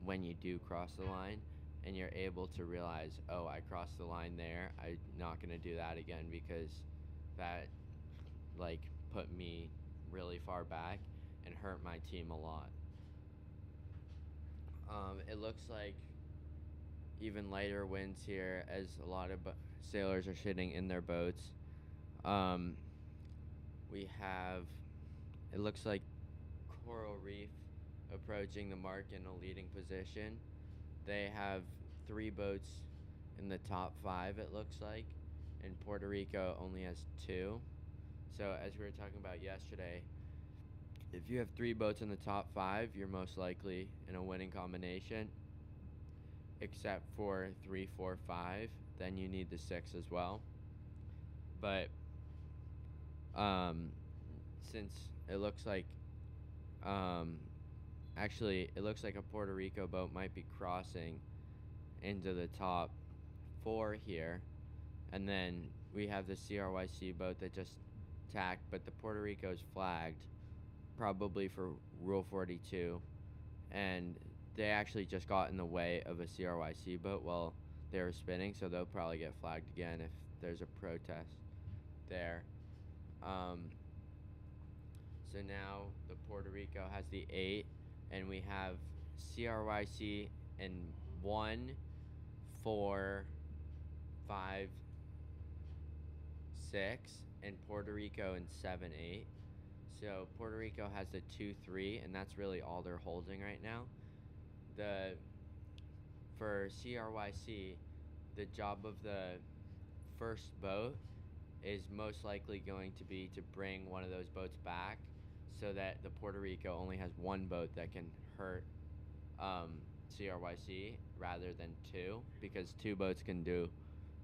when you do cross the line, and you're able to realize, oh, I crossed the line there, I'm not going to do that again because that like put me really far back and hurt my team a lot. It looks like even lighter winds here as a lot of sailors are sitting in their boats. We have, it looks like Coral Reef approaching the mark in a leading position. They have 3 boats in the top 5, it looks like, and Puerto Rico only has 2. So as we were talking about yesterday, if you have 3 boats in the top 5, you're most likely in a winning combination, except for 3, 4, 5, then you need the 6 as well. But since it looks like actually it looks like a Puerto Rico boat might be crossing into the top 4 here, and then we have the CRYC boat that just tacked, but the Puerto Rico's flagged probably for Rule 42, and they actually just got in the way of a CRYC boat while they were spinning, so they'll probably get flagged again if there's a protest there. So now the Puerto Rico has the 8, and we have CRYC in 1, 4, 5, 6, and Puerto Rico in 7, 8. So Puerto Rico has the 2, 3, and that's really all they're holding right now. For CRYC, the job of the first boat is most likely going to be to bring one of those boats back so that the Puerto Rico only has 1 boat that can hurt CRYC rather than 2, because 2 boats can do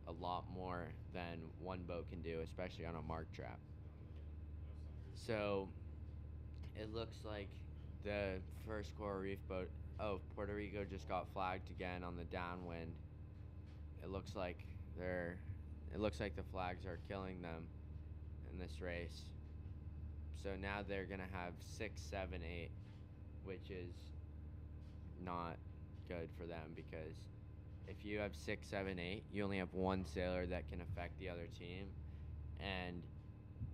a lot more than 1 boat can do, especially on a mark trap. So it looks like the first Coral Reef boat, Puerto Rico just got flagged again on the downwind. It looks like the flags are killing them in this race. So now they're gonna have 6, 7, 8, which is not good for them, because if you have 6, 7, 8, you only have 1 sailor that can affect the other team, and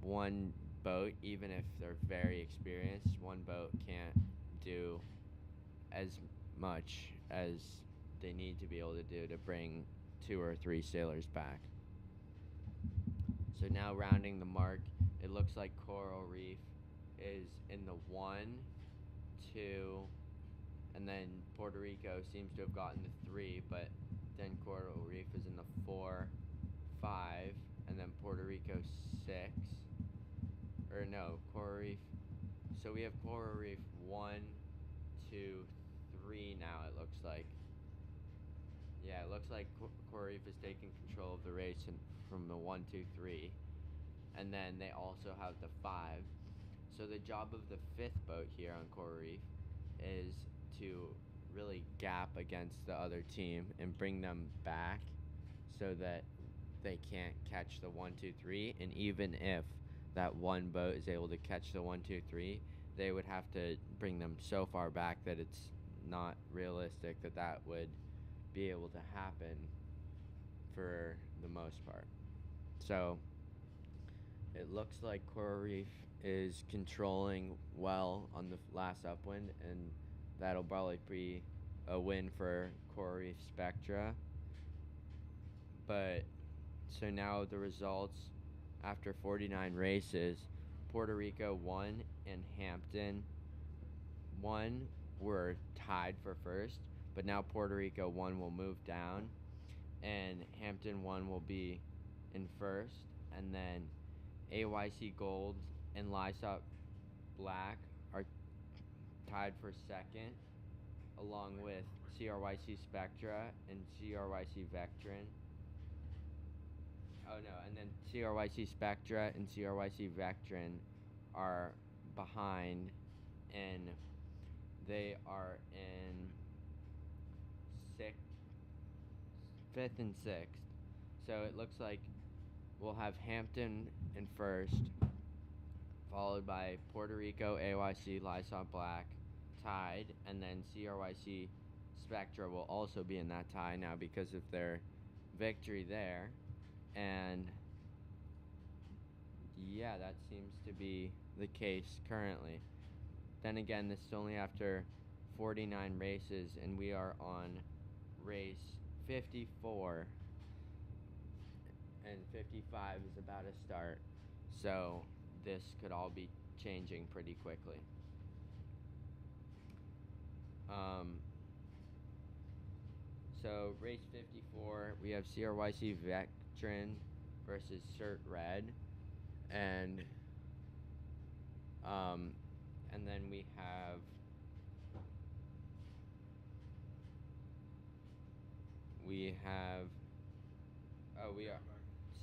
1 boat, even if they're very experienced, 1 boat can't do as much as they need to be able to do to bring 2 or 3 sailors back. So now rounding the mark, it looks like Coral Reef is in the 1, 2, and then Puerto Rico seems to have gotten the 3, but then Coral Reef is in the 4, 5, and then Puerto Rico 6. Or no, Coral Reef. So we have Coral Reef 1, 2, 3 now, it looks like. Yeah, it looks like Coral Reef is taking control of the race from the 1, 2, 3. And then they also have the 5. So the job of the 5th boat here on Coral Reef is to really gap against the other team and bring them back so that they can't catch the 1, 2, 3. And even if that one boat is able to catch the 1, 2, 3, they would have to bring them so far back that it's not realistic that that would be able to happen for the most part. So it looks like Coral Reef is controlling well on the last upwind, and that'll probably be a win for Coral Reef Spectra. But so now the results after 49 races, Puerto Rico 1 and Hampton 1 were tied for first, but now Puerto Rico 1 will move down, and Hampton 1 will be in first, and then AYC Gold and Lysop Black are tied for second, along with CRYC Spectra and CRYC Vectrin. Oh no, and then CRYC Spectra and CRYC Vectrin are behind, and they are in 5th and 6th. So it looks like we'll have Hampton in first, followed by Puerto Rico, AYC, Lysop Black, tied, and then CRYC Spectra will also be in that tie now because of their victory there. And yeah, that seems to be the case currently. Then again, this is only after 49 races, and we are on race 54, and 55 is about to start. So this could all be changing pretty quickly. So race 54, we have CRYC Vectrin versus Cert Red, and then we have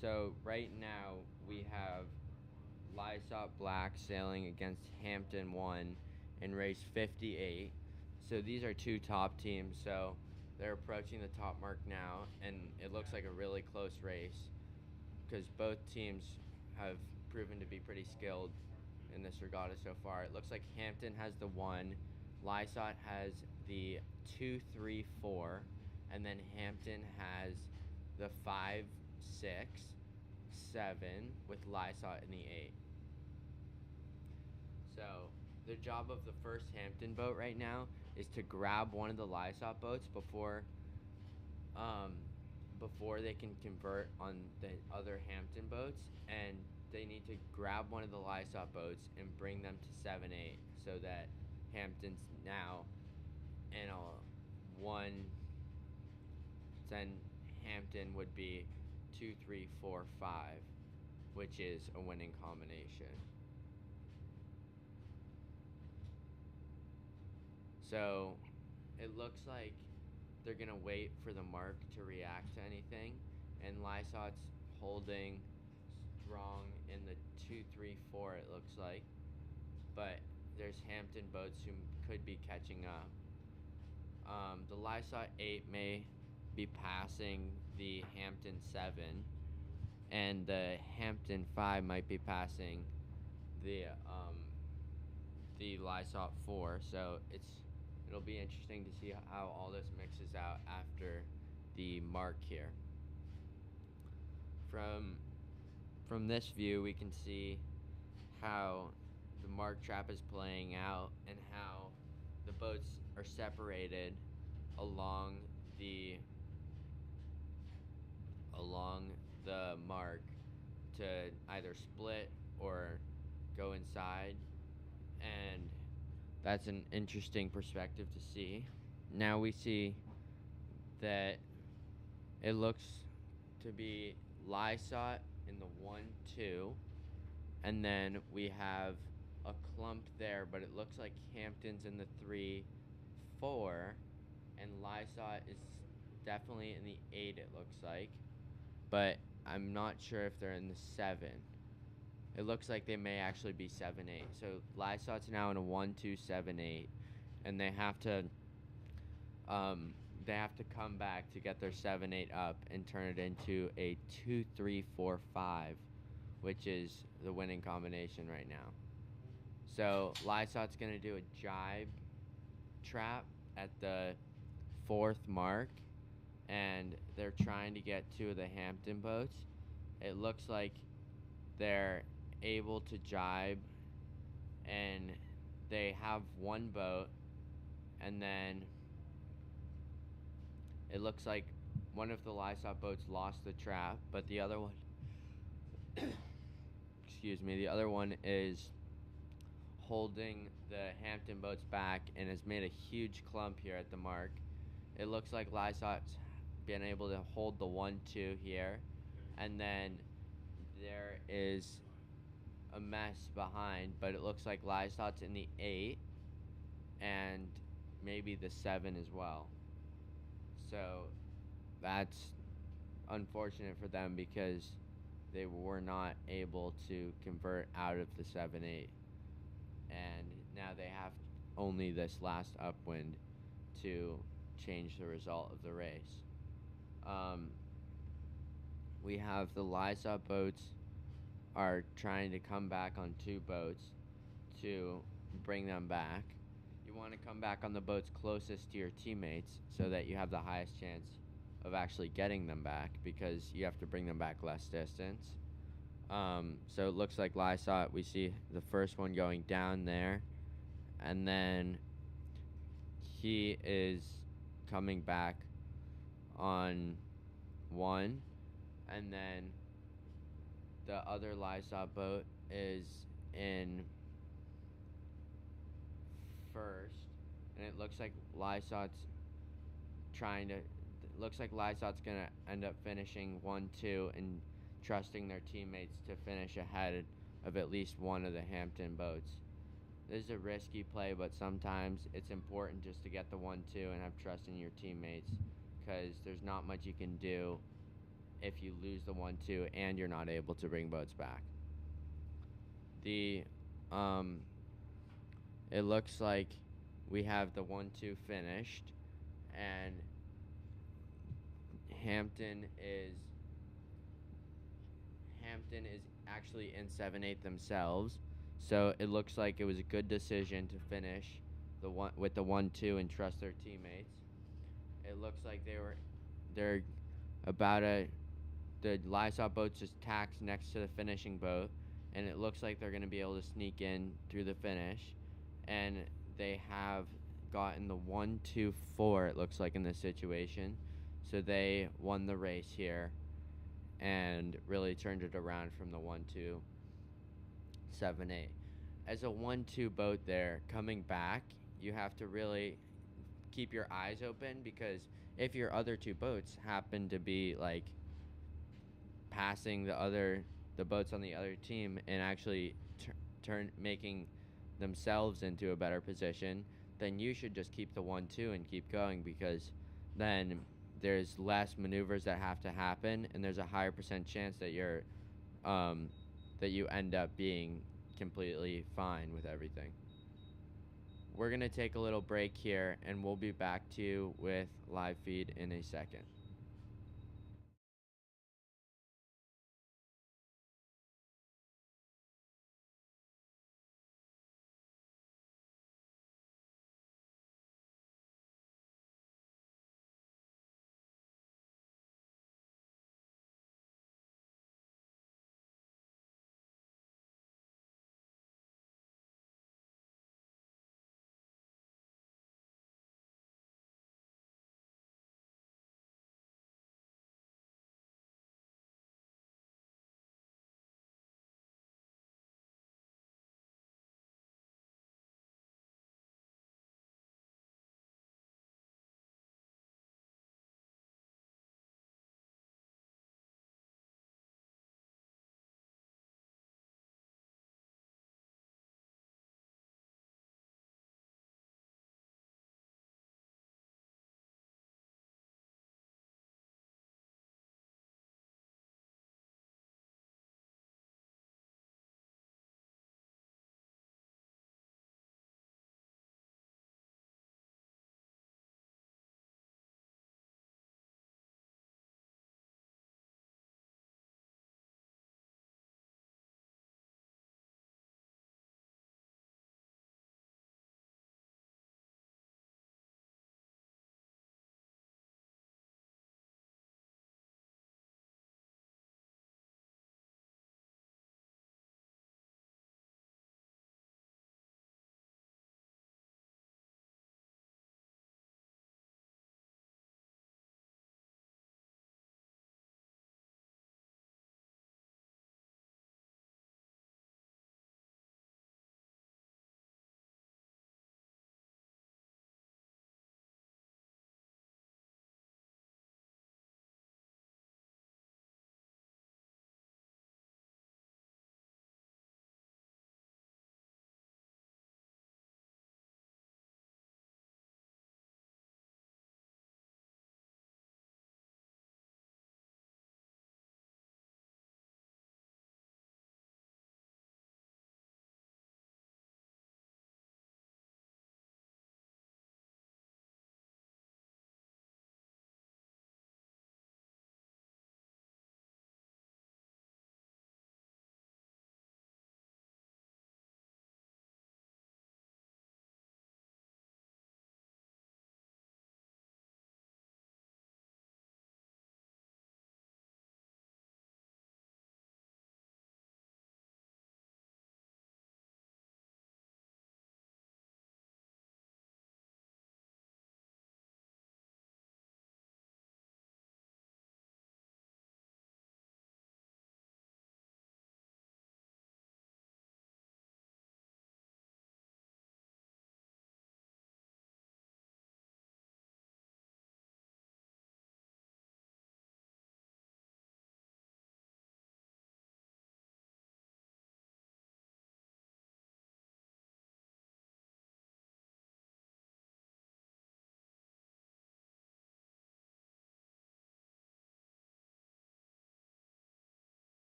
so right now we have Lysop Black sailing against Hampton 1 in race 58. So these are two top teams, so they're approaching the top mark now, and it looks like a really close race because both teams have proven to be pretty skilled in this regatta so far. It looks like Hampton has the 1, Lysop has the 2, 3, 4, and then Hampton has the 5, 6, 7 with Lysop in the 8. So the job of the first Hampton boat right now is to grab one of the Lysop boats before they can convert on the other Hampton boats, and they need to grab one of the Lysop boats and bring them to 7, 8 so that Hampton's now in a 1. Then Hampton would be 2, 3, 4, 5, which is a winning combination. So it looks like they're gonna wait for the mark to react to anything, and Lysop's holding strong in the 2, 3, 4 it looks like, but there's Hampton boats who could be catching up. The Lysop 8 may be passing the Hampton 7, and the Hampton 5 might be passing the Lysop 4. So it'll be interesting to see how all this mixes out after the mark here. From this view, we can see how the mark trap is playing out and how the boats are separated along the mark to either split or go inside, and that's an interesting perspective to see. Now we see that it looks to be Lysot in the 1-2, and then we have a clump there, but it looks like Hampton's in the 3-4, and Lysot is definitely in the 8, it looks like, but I'm not sure if they're in the 7. It looks like they may actually be 7-8. So Lysot's now in a 1-2-7-8, and they have to come back to get their 7-8 up and turn it into a 2-3-4-5, which is the winning combination right now. So Lysot's gonna do a jibe trap at the 4th mark, and they're trying to get 2 of the Hampton boats. It looks like they're able to jibe, and they have 1 boat, and then it looks like one of the Lysot boats lost the trap, but the other one excuse me, the other one is holding the Hampton boats back and has made a huge clump here at the mark. It looks like Lysot's been able to hold the 1-2 here, and then there is a mess behind, but it looks like Lysot's in the 8 and maybe the 7 as well. So that's unfortunate for them because they were not able to convert out of the 7-8, and now they have only this last upwind to change the result of the race. We have the Lysot boats are trying to come back on 2 boats to bring them back. You want to come back on the boats closest to your teammates so that you have the highest chance of actually getting them back, because you have to bring them back less distance. So it looks like Lysot, we see the first one going down there, and then he is coming back on 1, and then the other Lysot boat is in first, and it looks like Lysot's gonna end up finishing 1-2 and trusting their teammates to finish ahead of at least one of the Hampton boats. This is a risky play, but sometimes it's important just to get the 1-2 and have trust in your teammates, because there's not much you can do if you lose the 1-2 and you're not able to bring boats back. It looks like we have the 1-2 finished, and Hampton is actually in 7-8 themselves. So it looks like it was a good decision to finish with the 1-2 and trust their teammates. It looks like they're about the Lysot boat just tacks next to the finishing boat, and it looks like they're going to be able to sneak in through the finish, and they have gotten the 1-2-4, it looks like, in this situation. So they won the race here and really turned it around from the 1-2-7-8. As a 1-2 boat there, coming back, you have to really keep your eyes open, because if your other 2 boats happen to be like passing the boats on the other team and actually making themselves into a better position, then you should just keep the 1-2 and keep going, because then there's less maneuvers that have to happen, and there's a higher % chance that that you end up being completely fine with everything. We're gonna take a little break here, and we'll be back to you with live feed in a second.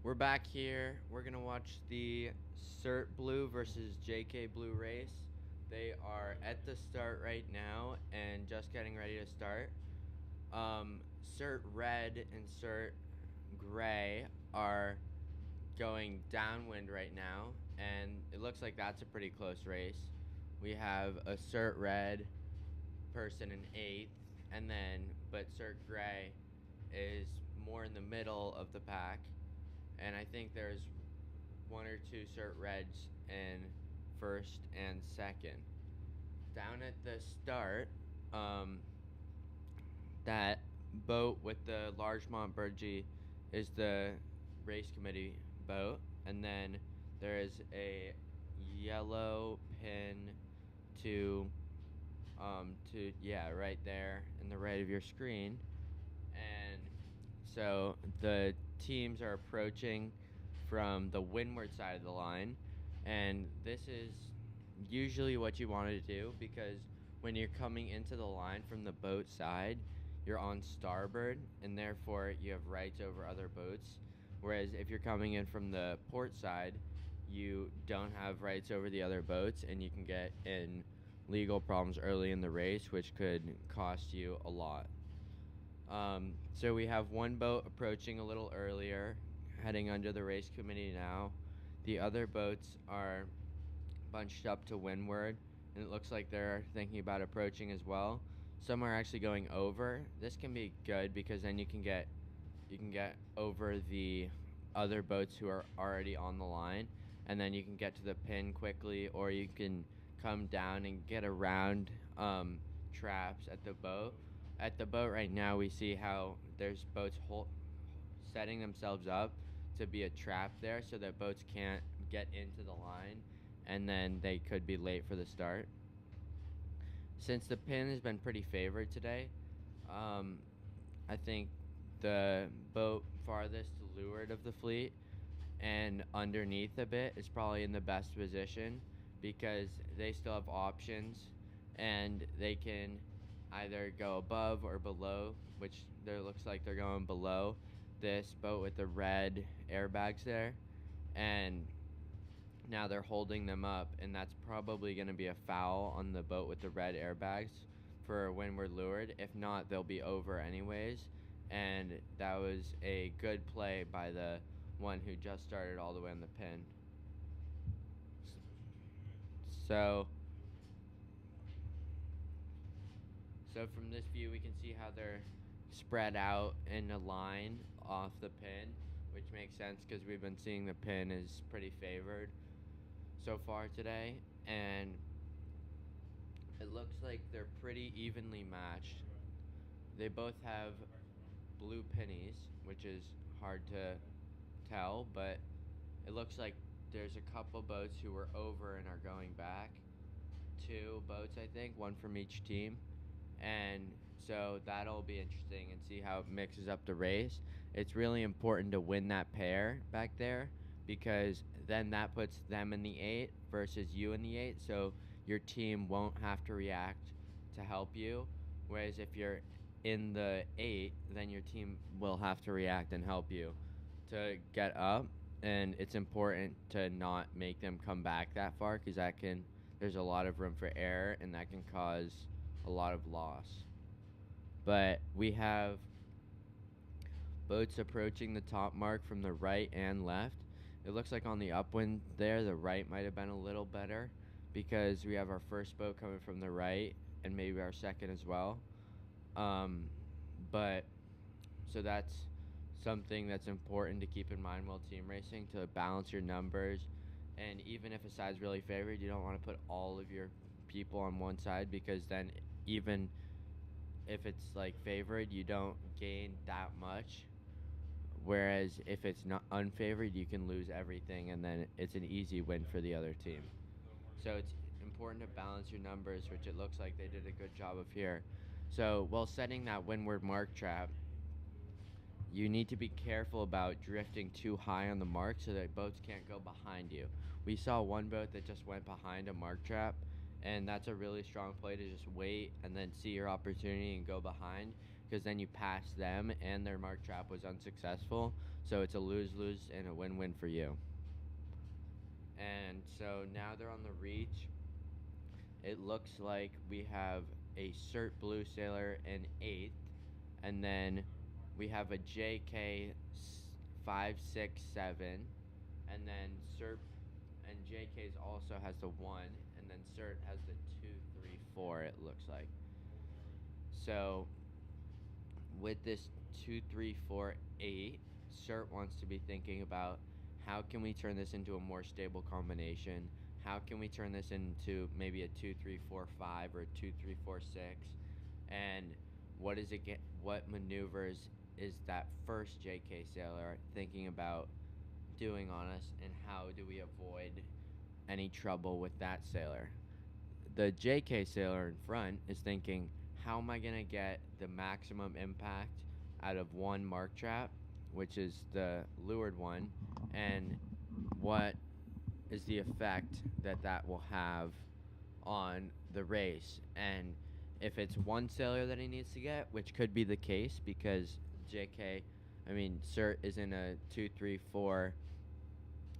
We're back here. We're gonna watch the Cert Blue versus JK Blue race. They are at the start right now and just getting ready to start. Cert Red and Cert Gray are going downwind right now, and it looks like that's a pretty close race. We have a Cert Red person in 8th, and then but Cert Gray is more in the middle of the pack, and I think there's one or two Cert Reds in 1st and 2nd. Down at the start, that boat with the Largemont Burgee is the race committee boat, and then there is a yellow pin to right there in the right of your screen. And so the teams are approaching from the windward side of the line, and this is usually what you want to do, because when you're coming into the line from the boat side, you're on starboard, and therefore you have rights over other boats. Whereas if you're coming in from the port side, you don't have rights over the other boats, and you can get in legal problems early in the race, which could cost you a lot. So we have one boat approaching a little earlier, heading under the race committee now. The other boats are bunched up to windward, and it looks like they're thinking about approaching as well. Some are actually going over. This can be good because then you can get over the other boats who are already on the line, and then you can get to the pin quickly, or you can come down and get around traps at the boat. At the boat right now, we see how there's boats setting themselves up to be a trap there, so that boats can't get into the line, and then they could be late for the start. Since the pin has been pretty favored today, I think the boat farthest to leeward of the fleet and underneath a bit is probably in the best position, because they still have options, and they can either go above or below, which there looks like they're going below this boat with the red airbags there, and now they're holding them up, and that's probably going to be a foul on the boat with the red airbags for windward leeward. If not, they'll be over anyways, and that was a good play by the one who just started all the way on the pin. So from this view, we can see how they're spread out in a line off the pin, which makes sense because we've been seeing the pin is pretty favored so far today, and it looks like they're pretty evenly matched. They both have blue pennies, which is hard to tell, but it looks like there's a couple boats who were over and are going back. 2 boats, I think, one from each team, and so that'll be interesting and see how it mixes up the race. It's really important to win that pair back there, because then that puts them in the 8 versus you in the 8, so your team won't have to react to help you. Whereas if you're in the 8, then your team will have to react and help you to get up, and it's important to not make them come back that far, because there's a lot of room for error, and that can cause a lot of loss. But we have boats approaching the top mark from the right and left. It looks like on the upwind there, the right might have been a little better, because we have our first boat coming from the right and maybe our second as well. But so that's something that's important to keep in mind while team racing, to balance your numbers. And even if a side's really favored, you don't want to put all of your people on one side, because then even if it's like favored, you don't gain that much. Whereas if it's not unfavored, you can lose everything, and then it's an easy win for the other team. So it's important to balance your numbers, which it looks like they did a good job of here. So while setting that windward mark trap, you need to be careful about drifting too high on the mark so that boats can't go behind you. We saw one boat that just went behind a mark trap, and that's a really strong play, to just wait and then see your opportunity and go behind, because then you pass them and their mark trap was unsuccessful. So it's a lose-lose and a win-win for you. And so now they're on the reach. It looks like we have a Cert Blue Sailor in 8th, and then we have a JK 567, and then Cert and JK's also has the 1, and then Cert has the 2, 3, 4. It looks like. So with this 2, 3, 4, 8, Cert wants to be thinking about how can we turn this into a more stable combination. How can we turn this into maybe a 2, 3, 4, 5 or 2, 3, 4, 6? And what is it? What maneuvers is that first JK Sailor thinking about doing on us, and how do we avoid any trouble with that sailor? The JK Sailor in front is thinking, how am I gonna get the maximum impact out of one mark trap, which is the lured one, and what is the effect that that will have on the race? And if it's one sailor that he needs to get, which could be the case because Cert is in a 2, 3, 4,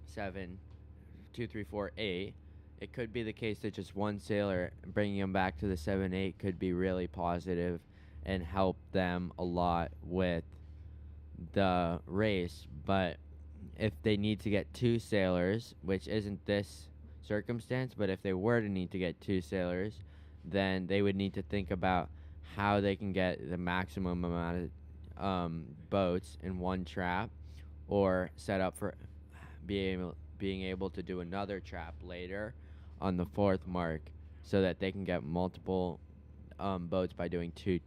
7, 2, 3, 4, 8. It could be the case that just one sailor bringing him back to the 7, 8 could be really positive and help them a lot with the race. But if they need to get 2 sailors, which isn't this circumstance, but if they were to need to get 2 sailors, then they would need to think about how they can get the maximum amount of boats in one trap, or set up for being able to do another trap later on the 4th mark, so that they can get multiple boats by doing 2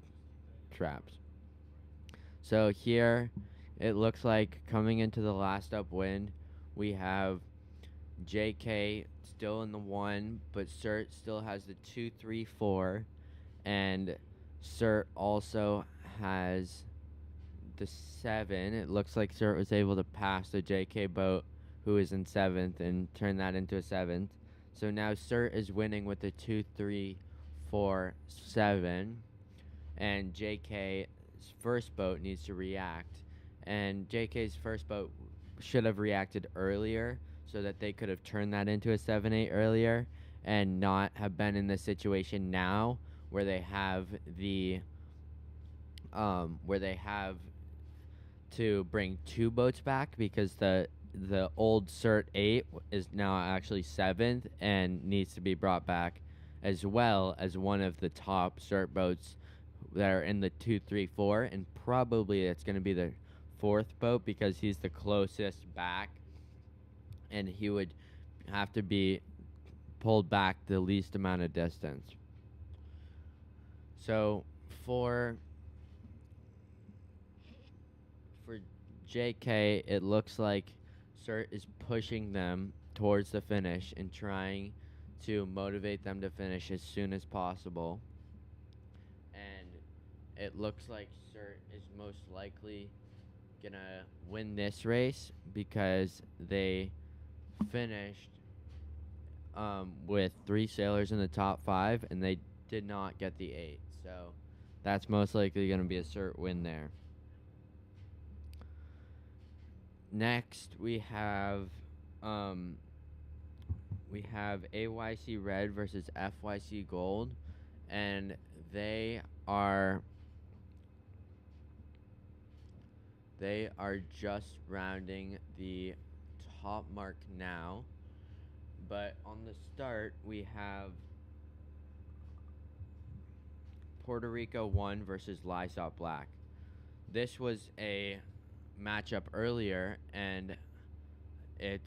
traps. So here it looks like coming into the last upwind, we have JK still in the 1, but Cert still has the 2, 3, 4, and Cert also has the 7. It looks like Cert was able to pass the JK boat, who is in 7th, and turn that into a 7th. So now Cert is winning with the 2, 3, 4, 7, and JK's first boat needs to react. And JK's first boat should have reacted earlier, so that they could have turned that into a 7, 8 earlier, and not have been in this situation now where they have to bring 2 boats back, because the old Cert 8 is now actually 7th and needs to be brought back, as well as one of the top Cert boats that are in the 2, 3, 4, and probably it's going to be the 4th boat because he's the closest back, and he would have to be pulled back the least amount of distance. So for JK, it looks like Cert is pushing them towards the finish and trying to motivate them to finish as soon as possible. And it looks like Cert is most likely gonna win this race because they finished with 3 sailors in the top 5, and they did not get the 8. So that's most likely going to be a Cert win there. Next, we have AYC Red versus FYC Gold, and they are just rounding the top mark now. But on the start, we have Puerto Rico 1 versus Lysop Black. This was a matchup earlier, and it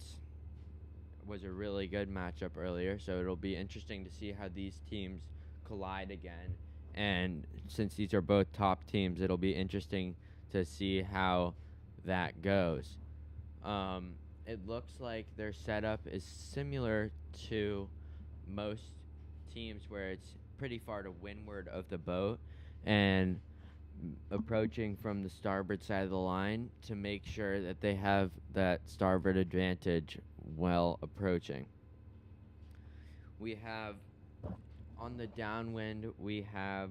was a really good matchup earlier, so it'll be interesting to see how these teams collide again. And since these are both top teams, it'll be interesting to see how that goes. It looks like their setup is similar to most teams, where it's pretty far to windward of the boat and approaching from the starboard side of the line to make sure that they have that starboard advantage while approaching. We have on the downwind, we have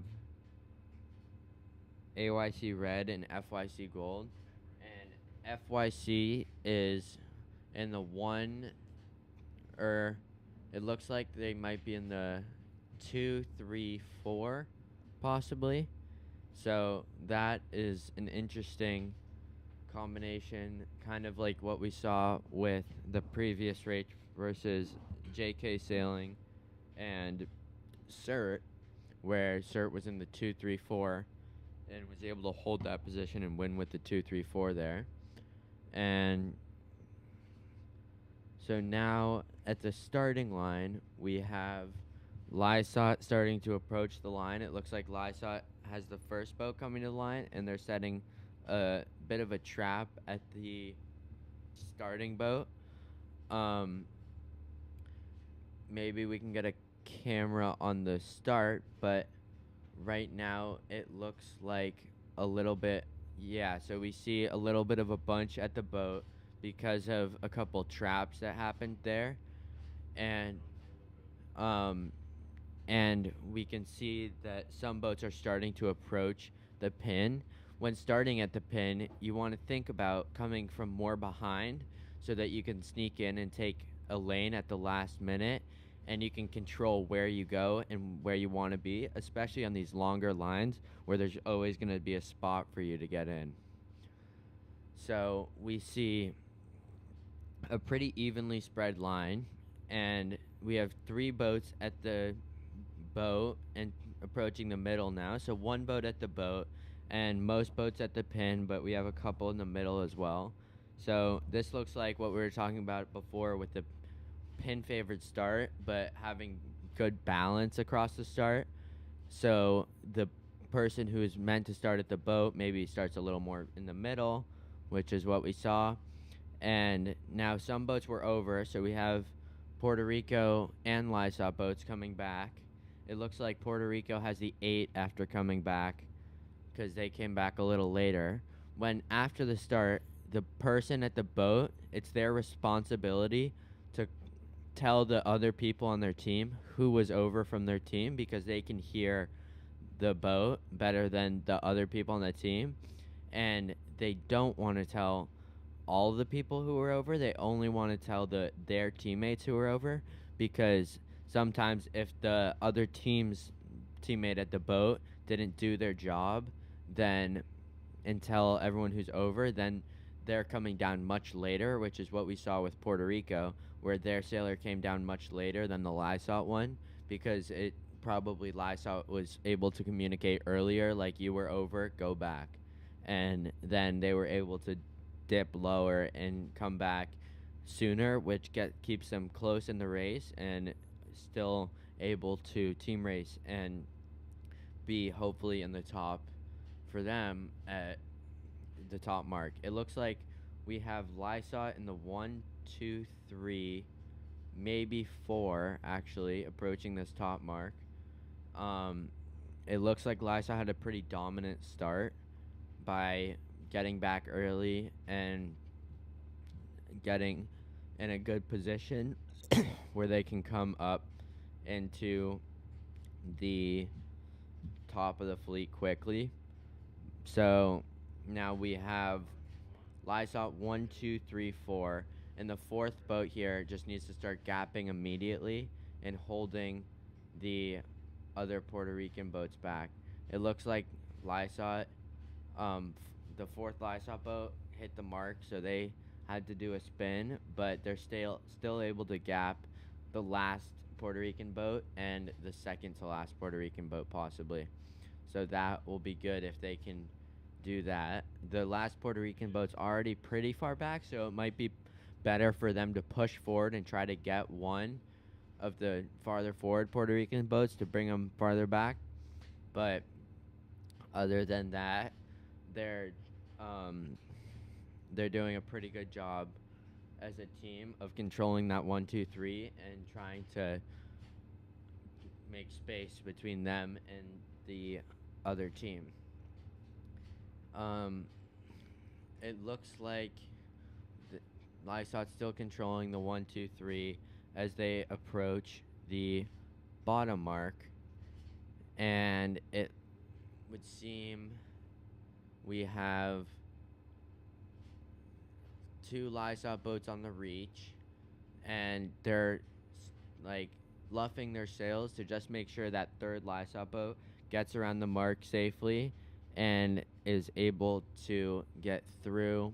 AYC red and FYC gold, and FYC is in the 1, or it looks like they might be in the 2, 3, 4, possibly. So that is an interesting combination, kind of like what we saw with the previous race versus JK Sailing and Cert, where Cert was in the 2, 3, 4 and was able to hold that position and win with the 2, 3, 4 there. And so now at the starting line, we have Lysot starting to approach the line. It looks like Lysot has the first boat coming to the line, and they're setting a bit of a trap at the starting boat. Maybe we can get a camera on the start, but right now it looks like a little bit, yeah, so we see a little bit of a bunch at the boat because of a couple traps that happened there. And we can see that some boats are starting to approach the pin. When starting at the pin, you want to think about coming from more behind so that you can sneak in and take a lane at the last minute, and you can control where you go and where you want to be, especially on these longer lines where there's always going to be a spot for you to get in. So we see a pretty evenly spread line, and we have 3 boats at the boat and approaching the middle now. So 1 boat at the boat and most boats at the pin, but we have a couple in the middle as well. So this looks like what we were talking about before with the pin favored start, but having good balance across the start. So the person who is meant to start at the boat maybe starts a little more in the middle, which is what we saw. And now some boats were over, so we have Puerto Rico and Lysot boats coming back. It looks like Puerto Rico has the 8 after coming back because they came back a little later. When after the start, the person at the boat, it's their responsibility to tell the other people on their team who was over from their team, because they can hear the boat better than the other people on the team. And they don't want to tell all the people who were over. They only want to tell their teammates who were over, because sometimes if the other team's teammate at the boat didn't do their job, then and tell everyone who's over, then they're coming down much later, which is what we saw with Puerto Rico, where their sailor came down much later than the Lysot one, because it probably Lysot was able to communicate earlier, like, you were over, go back. And then they were able to dip lower and come back sooner, which keeps them close in the race and still able to team race and be hopefully in the top for them at the top mark. It looks like we have Lysot in the 1, 2, 3, maybe 4 actually approaching this top mark. It looks like Lysot had a pretty dominant start by getting back early and getting in a good position where they can come up into the top of the fleet quickly. So now we have Lysot 1, 2, 3, 4, and the 4th boat here just needs to start gapping immediately and holding the other Puerto Rican boats back. It looks like Lysot, the 4th Lysot boat hit the mark, so they had to do a spin, but they're still able to gap the last Puerto Rican boat and the second to last Puerto Rican boat possibly. So that will be good if they can do that. The last Puerto Rican boat's already pretty far back, so it might be better for them to push forward and try to get one of the farther forward Puerto Rican boats to bring them farther back. But other than that, they're doing a pretty good job as a team of controlling that 1, 2, 3 and trying to make space between them and the other team. It looks like Lysot's still controlling the 1, 2, 3 as they approach the bottom mark, and it would seem we have 2 livestock boats on the reach, and they're like luffing their sails to just make sure that third livestock boat gets around the mark safely and is able to get through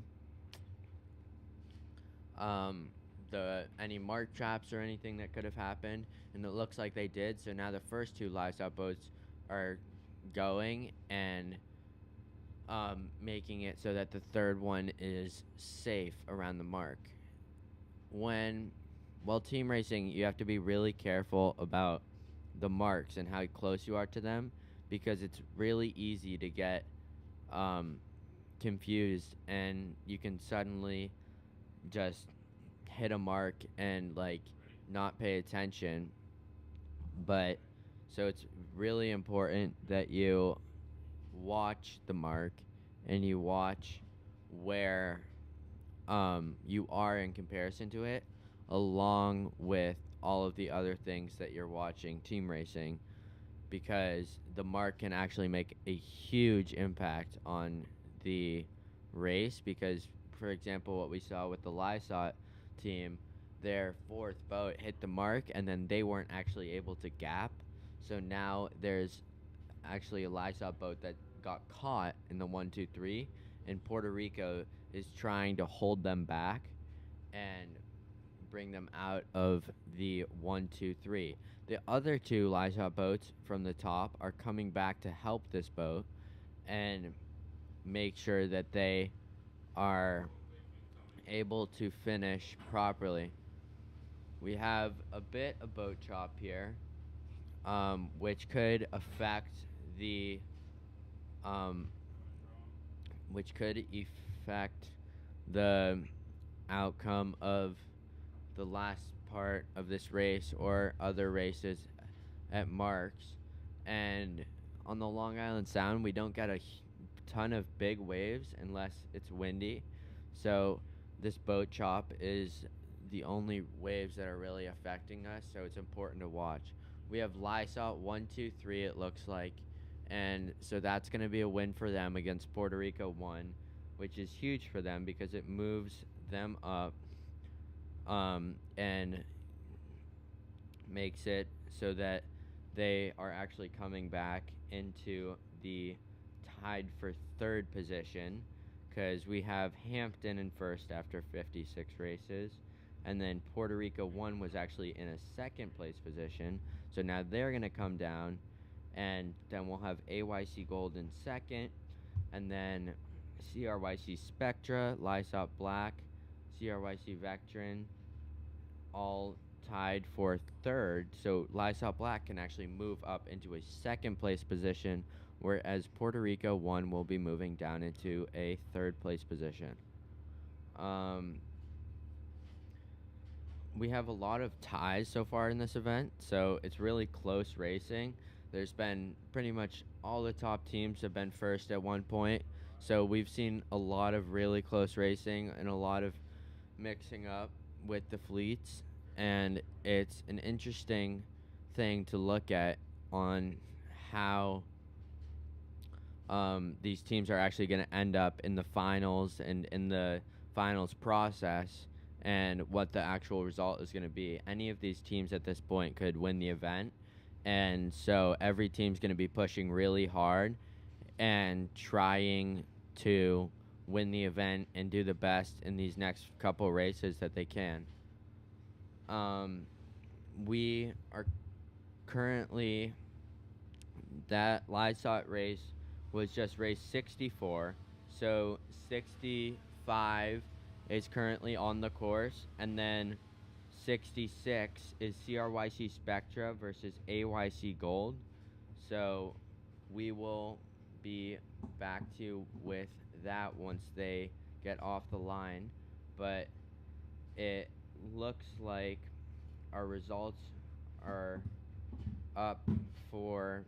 the any mark traps or anything that could have happened, and it looks like they did. So now the first 2 livestock boats are going and making it so that the third one is safe around the mark. While team racing, you have to be really careful about the marks and how close you are to them, because it's really easy to get confused, and you can suddenly just hit a mark and like not pay attention. But so it's really important that you watch the mark and you watch where you are in comparison to it, along with all of the other things that you're watching team racing, because the mark can actually make a huge impact on the race. Because, for example, what we saw with the Lysot team, their 4th boat hit the mark and then they weren't actually able to gap. So now there's actually a Lysot boat that got caught in the 1, 2, 3, and Puerto Rico is trying to hold them back and bring them out of the 1, 2, 3. The other 2 Lysot boats from the top are coming back to help this boat and make sure that they are able to finish properly. We have a bit of boat chop here, which could affect the outcome of the last part of this race or other races at marks. And on the Long Island Sound, we don't get a ton of big waves unless it's windy, so this boat chop is the only waves that are really affecting us, so it's important to watch. We have Lysot 1, 2, 3, it looks like, and so that's going to be a win for them against Puerto Rico 1, which is huge for them because it moves them up and makes it so that they are actually coming back into the tied for 3rd position, because we have Hampton in 1st after 56 races, and then Puerto Rico 1 was actually in a 2nd place position, so now they're going to come down, and then we'll have AYC Gold in 2nd, and then CRYC Spectra, Lysop Black, CRYC Vectrin, all tied for 3rd, so Lysop Black can actually move up into a 2nd place position, whereas Puerto Rico 1 will be moving down into a 3rd place position. We have a lot of ties so far in this event, so it's really close racing. There's been pretty much all the top teams have been 1st at one point, so we've seen a lot of really close racing and a lot of mixing up with the fleets, and it's an interesting thing to look at on how these teams are actually going to end up in the finals and in the finals process, and what the actual result is going to be. Any of these teams at this point could win the event, and so every team's going to be pushing really hard and trying to win the event and do the best in these next couple races that they can. We are currently, that Lysot race was just race 64, so 65 is currently on the course, and then 66 is CRYC Spectra versus AYC Gold. So we will be back to with that once they get off the line, but it looks like our results are up for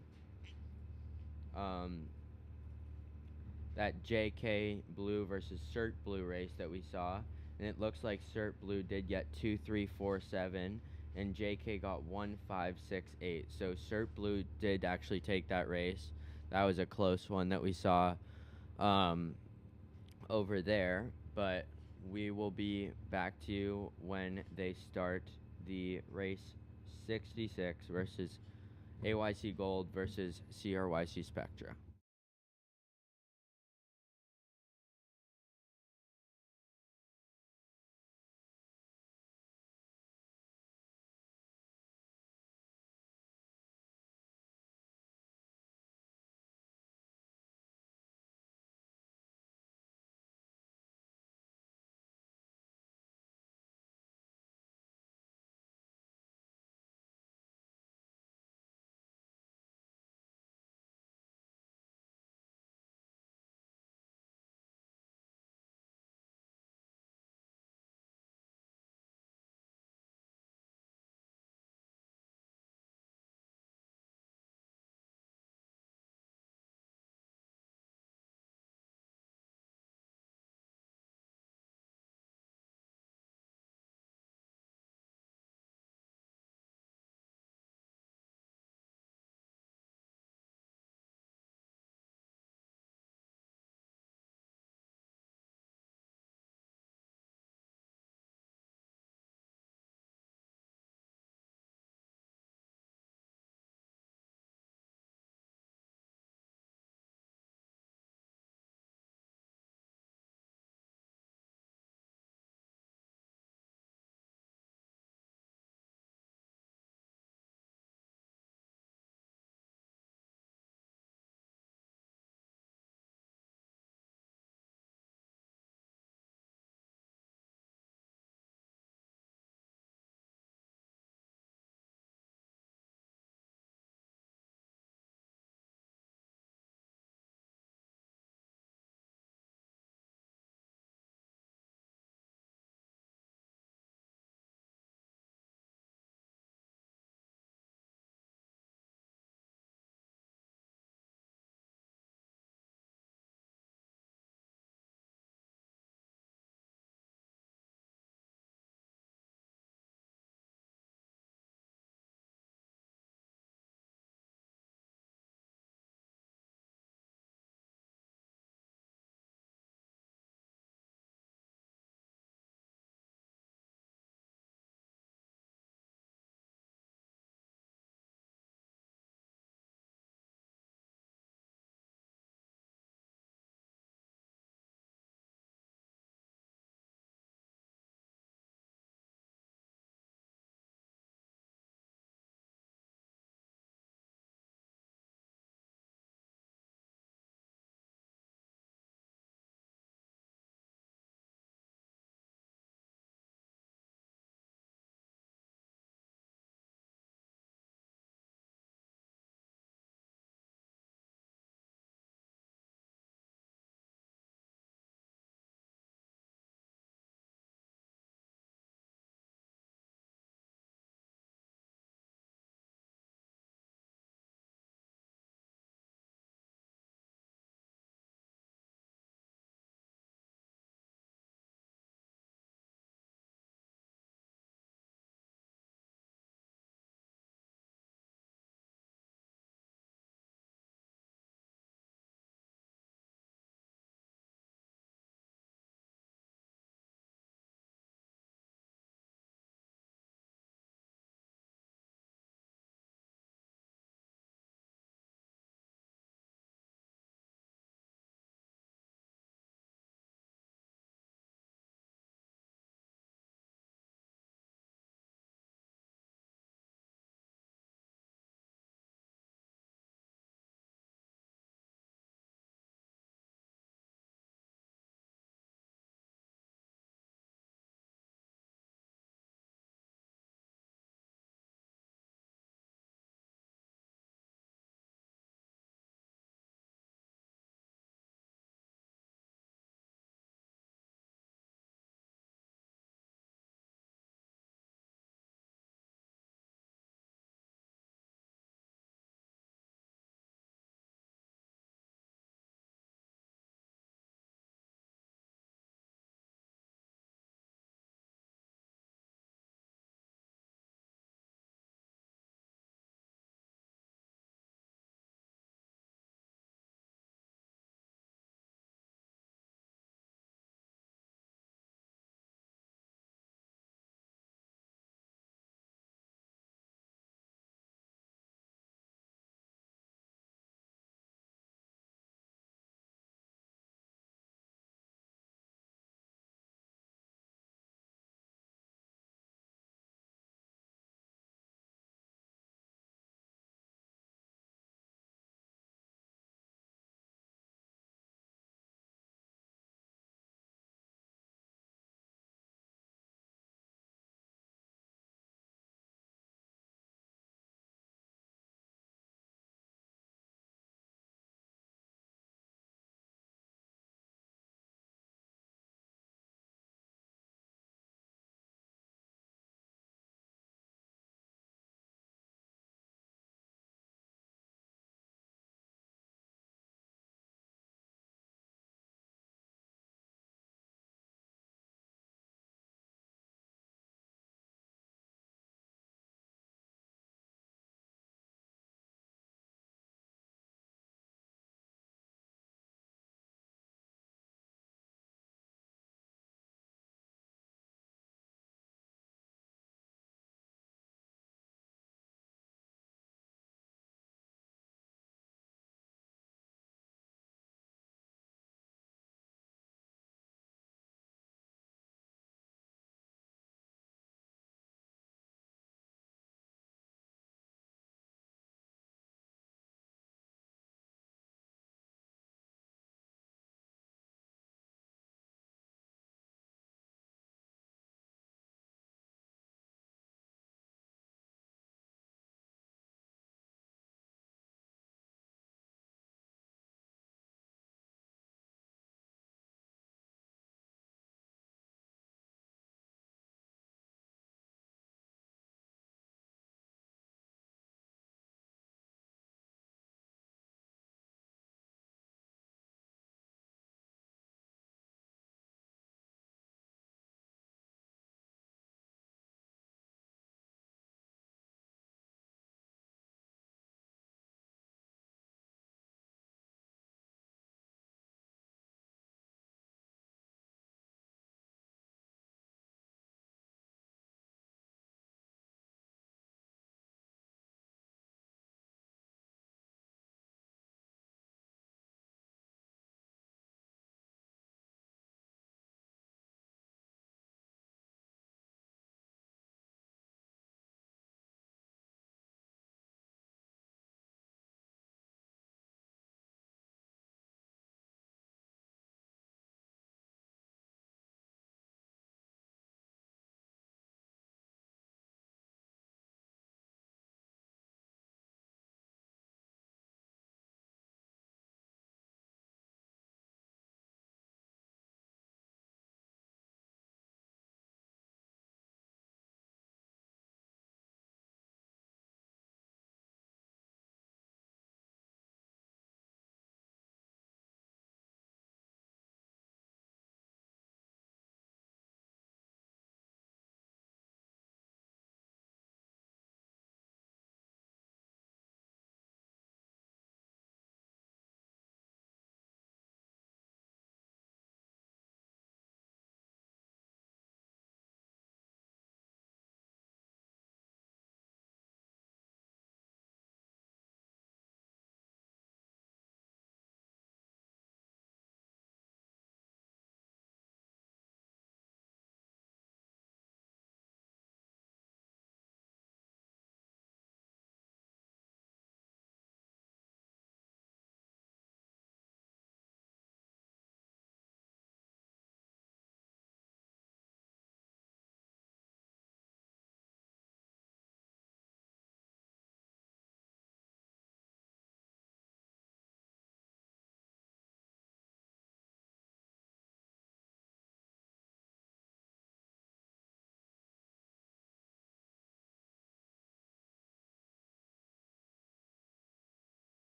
that JK Blue versus Cert Blue race that we saw, and it looks like Cert Blue did get 2, 3, 4, 7, and JK got 1, 5, 6, 8. So Cert Blue did actually take that race. That was a close one that we saw. um, over there, but we will be back to you when they start the race 66 versus AYC Gold versus CRYC Spectra.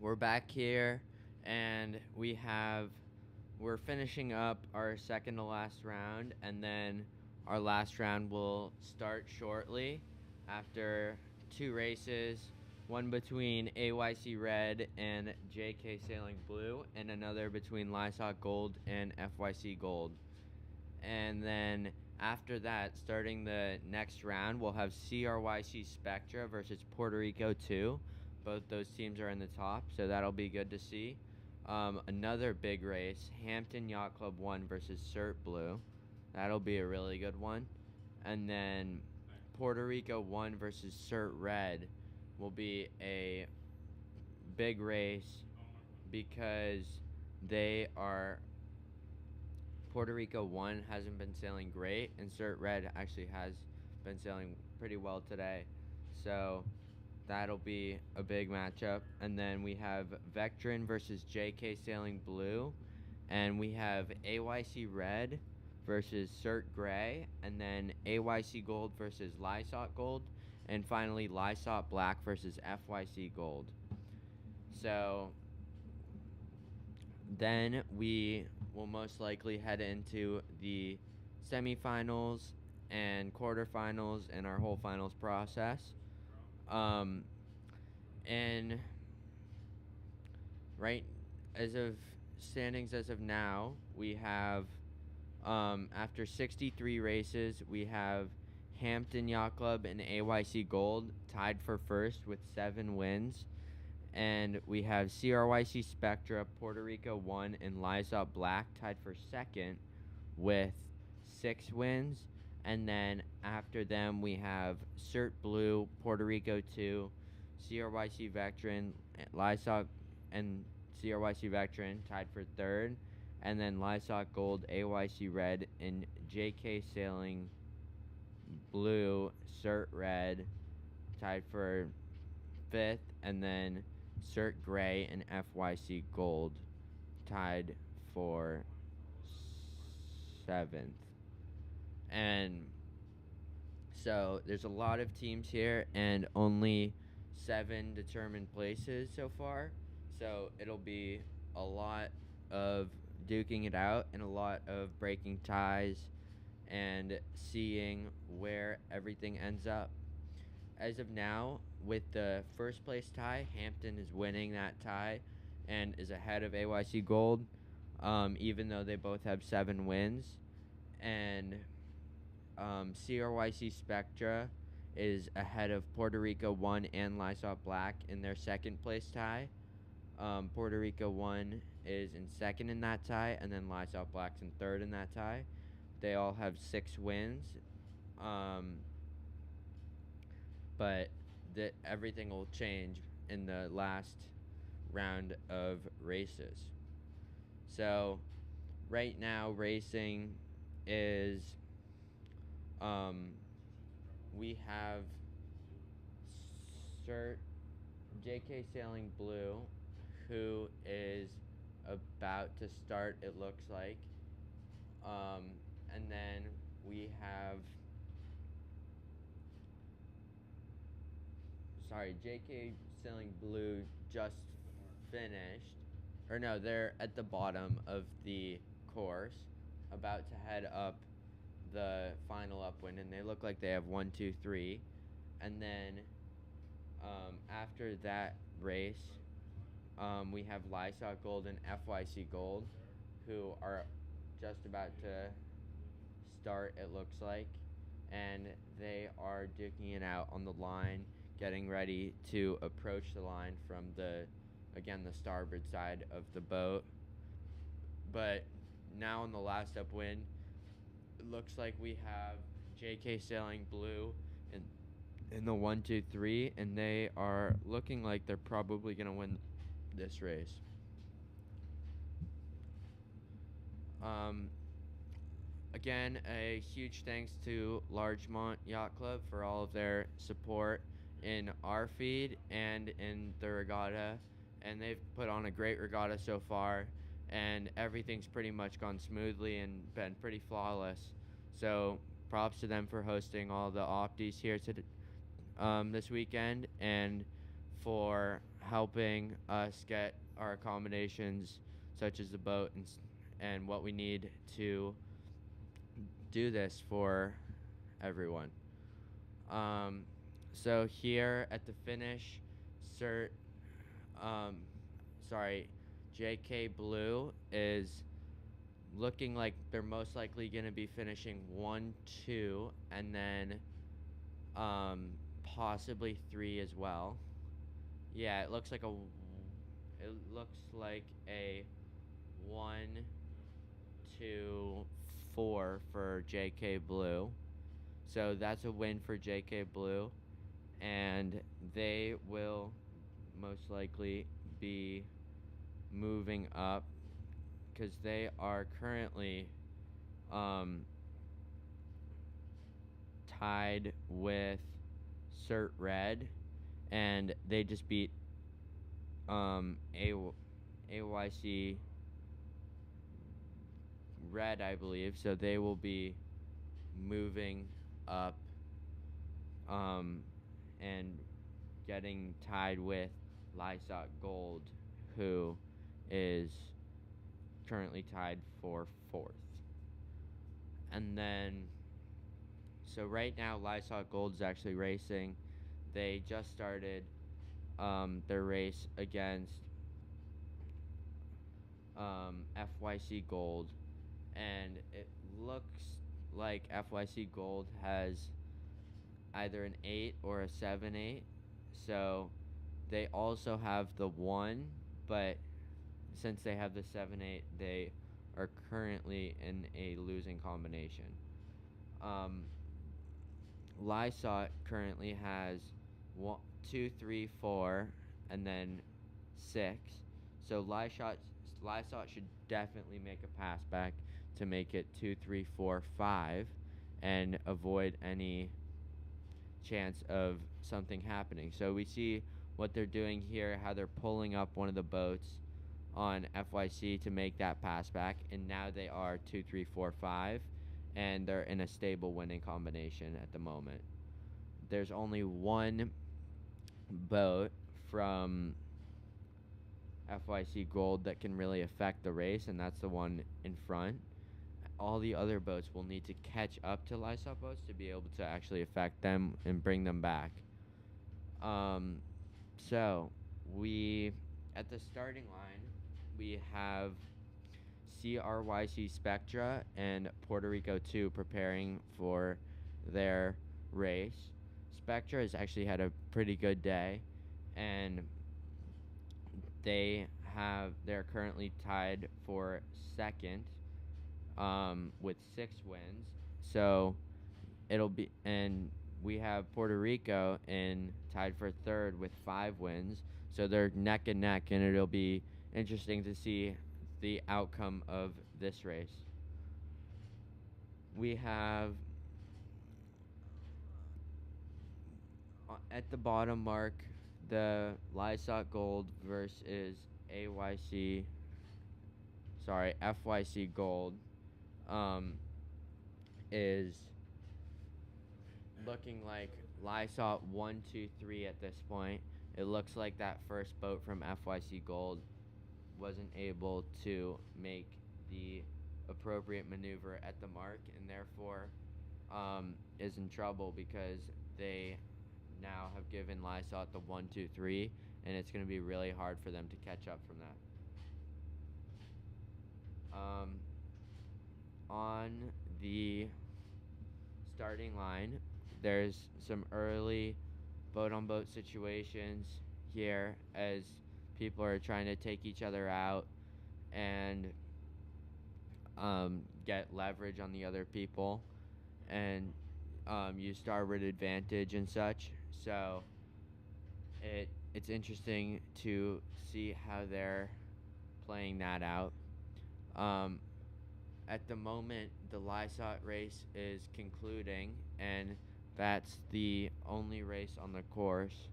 We're back here, and we're finishing up our second to last round, and then our last round will start shortly after 2 races, one between AYC Red and JK Sailing Blue, and another between Lysot Gold and FYC Gold. And then after that, starting the next round, we'll have CRYC Spectra versus Puerto Rico 2. Both those teams are in the top, so that'll be good to see. Another big race, Hampton Yacht Club 1 versus Cert Blue. That'll be a really good one. And then Puerto Rico 1 versus Cert Red will be a big race because Puerto Rico 1 hasn't been sailing great, and Cert Red actually has been sailing pretty well today. So that'll be a big matchup. And then we have Vectrin versus JK Sailing Blue, and we have AYC Red versus Cert Gray, and then AYC Gold versus Lysot Gold, and finally Lysot Black versus FYC Gold. So then we will most likely head into the semifinals and quarterfinals and our whole finals process. And right as of standings as of now, we have after 63 races, we have Hampton Yacht Club and AYC Gold tied for first with 7 wins. And we have CRYC Spectra, Puerto Rico 1, and Lysot Black tied for second with 6 wins. And then after them, we have Cert Blue, Puerto Rico 2, CRYC Vectrin, Lysot, and CRYC Vectrin tied for third. And then Lysot Gold, AYC Red, and JK Sailing Blue, Cert Red tied for fifth. And then Cert Gray and FYC Gold tied for 7th. And so there's a lot of teams here and only 7 determined places so far. So it'll be a lot of duking it out and a lot of breaking ties and seeing where everything ends up. As of now, with the first place tie, Hampton is winning that tie and is ahead of AYC Gold, even though they both have 7 wins. And CRYC Spectra is ahead of Puerto Rico 1 and Lysot Black in their second place tie. Puerto Rico 1 is in second in that tie, and then Lysot Black's in third in that tie. They all have 6 wins. But everything will change in the last round of races. So right now racing is we have JK Sailing Blue, who is about to start, it looks like. And then we have JK Sailing Blue just finished. Or no, they're at the bottom of the course, about to head up the final upwind, and they look like they have 1, 2, 3. And then after that race, we have Lysot Gold and FYC Gold, who are just about to start, it looks like. And they are duking it out on the line, getting ready to approach the line from the starboard side of the boat. But now on the last upwind, it looks like we have JK Sailing Blue in the 1, 2, 3, and they are looking like they're probably going to win this race. Again, a huge thanks to Largemont Yacht Club for all of their support in our feed and in the regatta, and they've put on a great regatta so far, and everything's pretty much gone smoothly and been pretty flawless. So props to them for hosting all the Optis here this weekend, and for helping us get our accommodations, such as the boat and what we need to do this for everyone. So here at the finish, cert, um, sorry, JK Blue is looking like they're most likely going to be finishing 1, 2, and then possibly 3 as well. Yeah, it looks like a 1, 2, 4 for JK Blue. So that's a win for JK Blue, and they will most likely be moving up because they are currently tied with Cert Red, and they just beat AYC Red, I believe. So they will be moving up and getting tied with Lysot Gold, who is currently tied for 4th. And then, so right now, Lysot Gold is actually racing. They just started their race against FYC Gold, and it looks like FYC Gold has either an 8 or a 7/8. So they also have the 1, but since they have the 7/8, they are currently in a losing combination. Lysot currently has 1, 2, 3, 4, and then 6. So Lysot should definitely make a pass back to make it 2, 3, 4, 5, and avoid any chance of something happening. So we see what they're doing here, how they're pulling up one of the boats on FYC to make that pass back, and now they are 2, 3, 4, 5, and they're in a stable winning combination at the moment. There's only one boat from FYC Gold that can really affect the race, and that's the one in front. All the other boats will need to catch up to Lysot boats to be able to actually affect them and bring them back. So we, at the starting line, we have CRYC Spectra and Puerto Rico 2 preparing for their race. Spectra has actually had a pretty good day, and they're currently tied for 2nd with 6 wins. So and we have Puerto Rico tied for 3rd with 5 wins. So they're neck and neck, and it'll be interesting to see the outcome of this race. We have at the bottom mark the Lysot Gold versus FYC Gold is looking like Lysot 1, 2, 3 at this point. It looks like that first boat from FYC Gold wasn't able to make the appropriate maneuver at the mark, and therefore is in trouble because they now have given Lysot the 1, 2, 3, and it's going to be really hard for them to catch up from that. On the starting line, there's some early boat-on-boat situations here as people are trying to take each other out and get leverage on the other people and use starboard advantage and such. So it's interesting to see how they're playing that out. At the moment, the Lysot race is concluding, and that's the only race on the course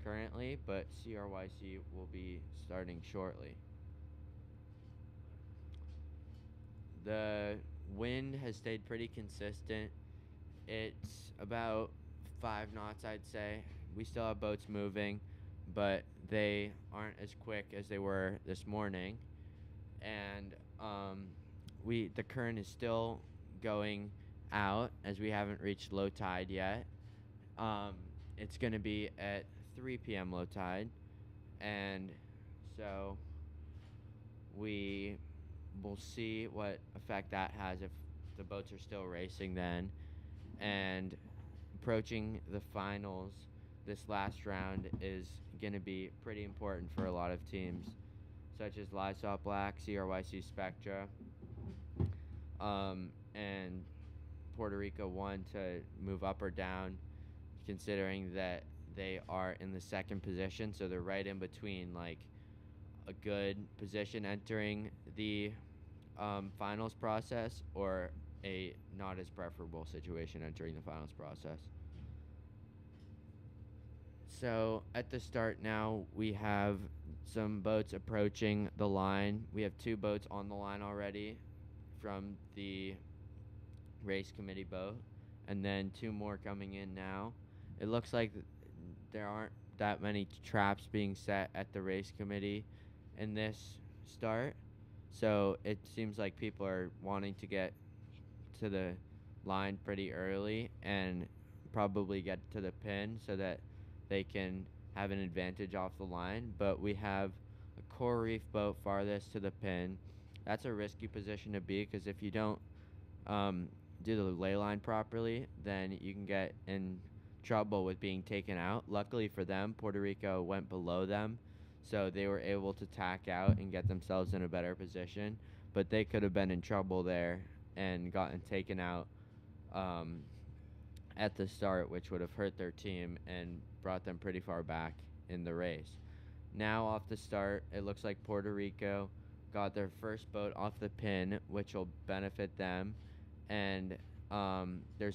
currently, but CRYC will be starting shortly. The wind has stayed pretty consistent. It's about 5 knots, I'd say. We still have boats moving, but they aren't as quick as they were this morning. And the current is still going out as we haven't reached low tide yet. It's going to be at 3 p.m. low tide, and so we will see what effect that has if the boats are still racing then. And approaching the finals, this last round is going to be pretty important for a lot of teams, such as Lysop Black, CRYC Spectra, and Puerto Rico won to move up or down, considering that they are in the second position, so they're right in between, like, a good position entering the finals process or a not as preferable situation entering the finals process. So at the start now, we have some boats approaching the line. We have 2 boats on the line already from the race committee boat, and then 2 more coming in now. It looks like there aren't that many traps being set at the race committee in this start, so it seems like people are wanting to get to the line pretty early and probably get to the pin so that they can have an advantage off the line. But we have a coral reef boat farthest to the pin. That's a risky position to be, because if you don't do the ley line properly, then you can get in trouble with being taken out. Luckily for them, Puerto Rico went below them, so they were able to tack out and get themselves in a better position, but they could have been in trouble there and gotten taken out at the start, which would have hurt their team and brought them pretty far back in the race. Now off the start, it looks like Puerto Rico got their first boat off the pin, which will benefit them, and there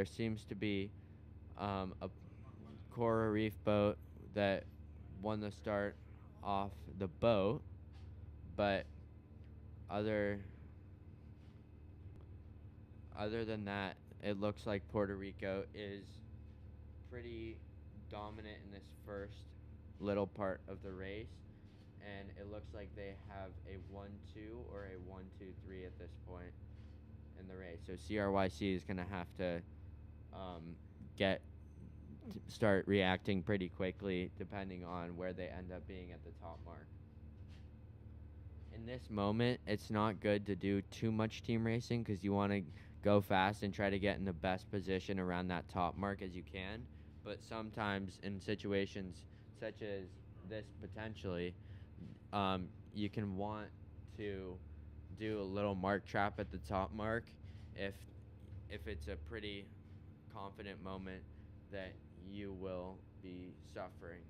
seems to be a coral reef boat that won the start off the boat, but other than that, it looks like Puerto Rico is pretty dominant in this first little part of the race, and it looks like they have a 1-2 or a 1-2-3 at this point in the race. So CRYC is going to have to start reacting pretty quickly depending on where they end up being at the top mark. In this moment, it's not good to do too much team racing because you want to go fast and try to get in the best position around that top mark as you can. But sometimes in situations such as this potentially, you can want to do a little mark trap at the top mark if it's a pretty confident moment that you will be suffering.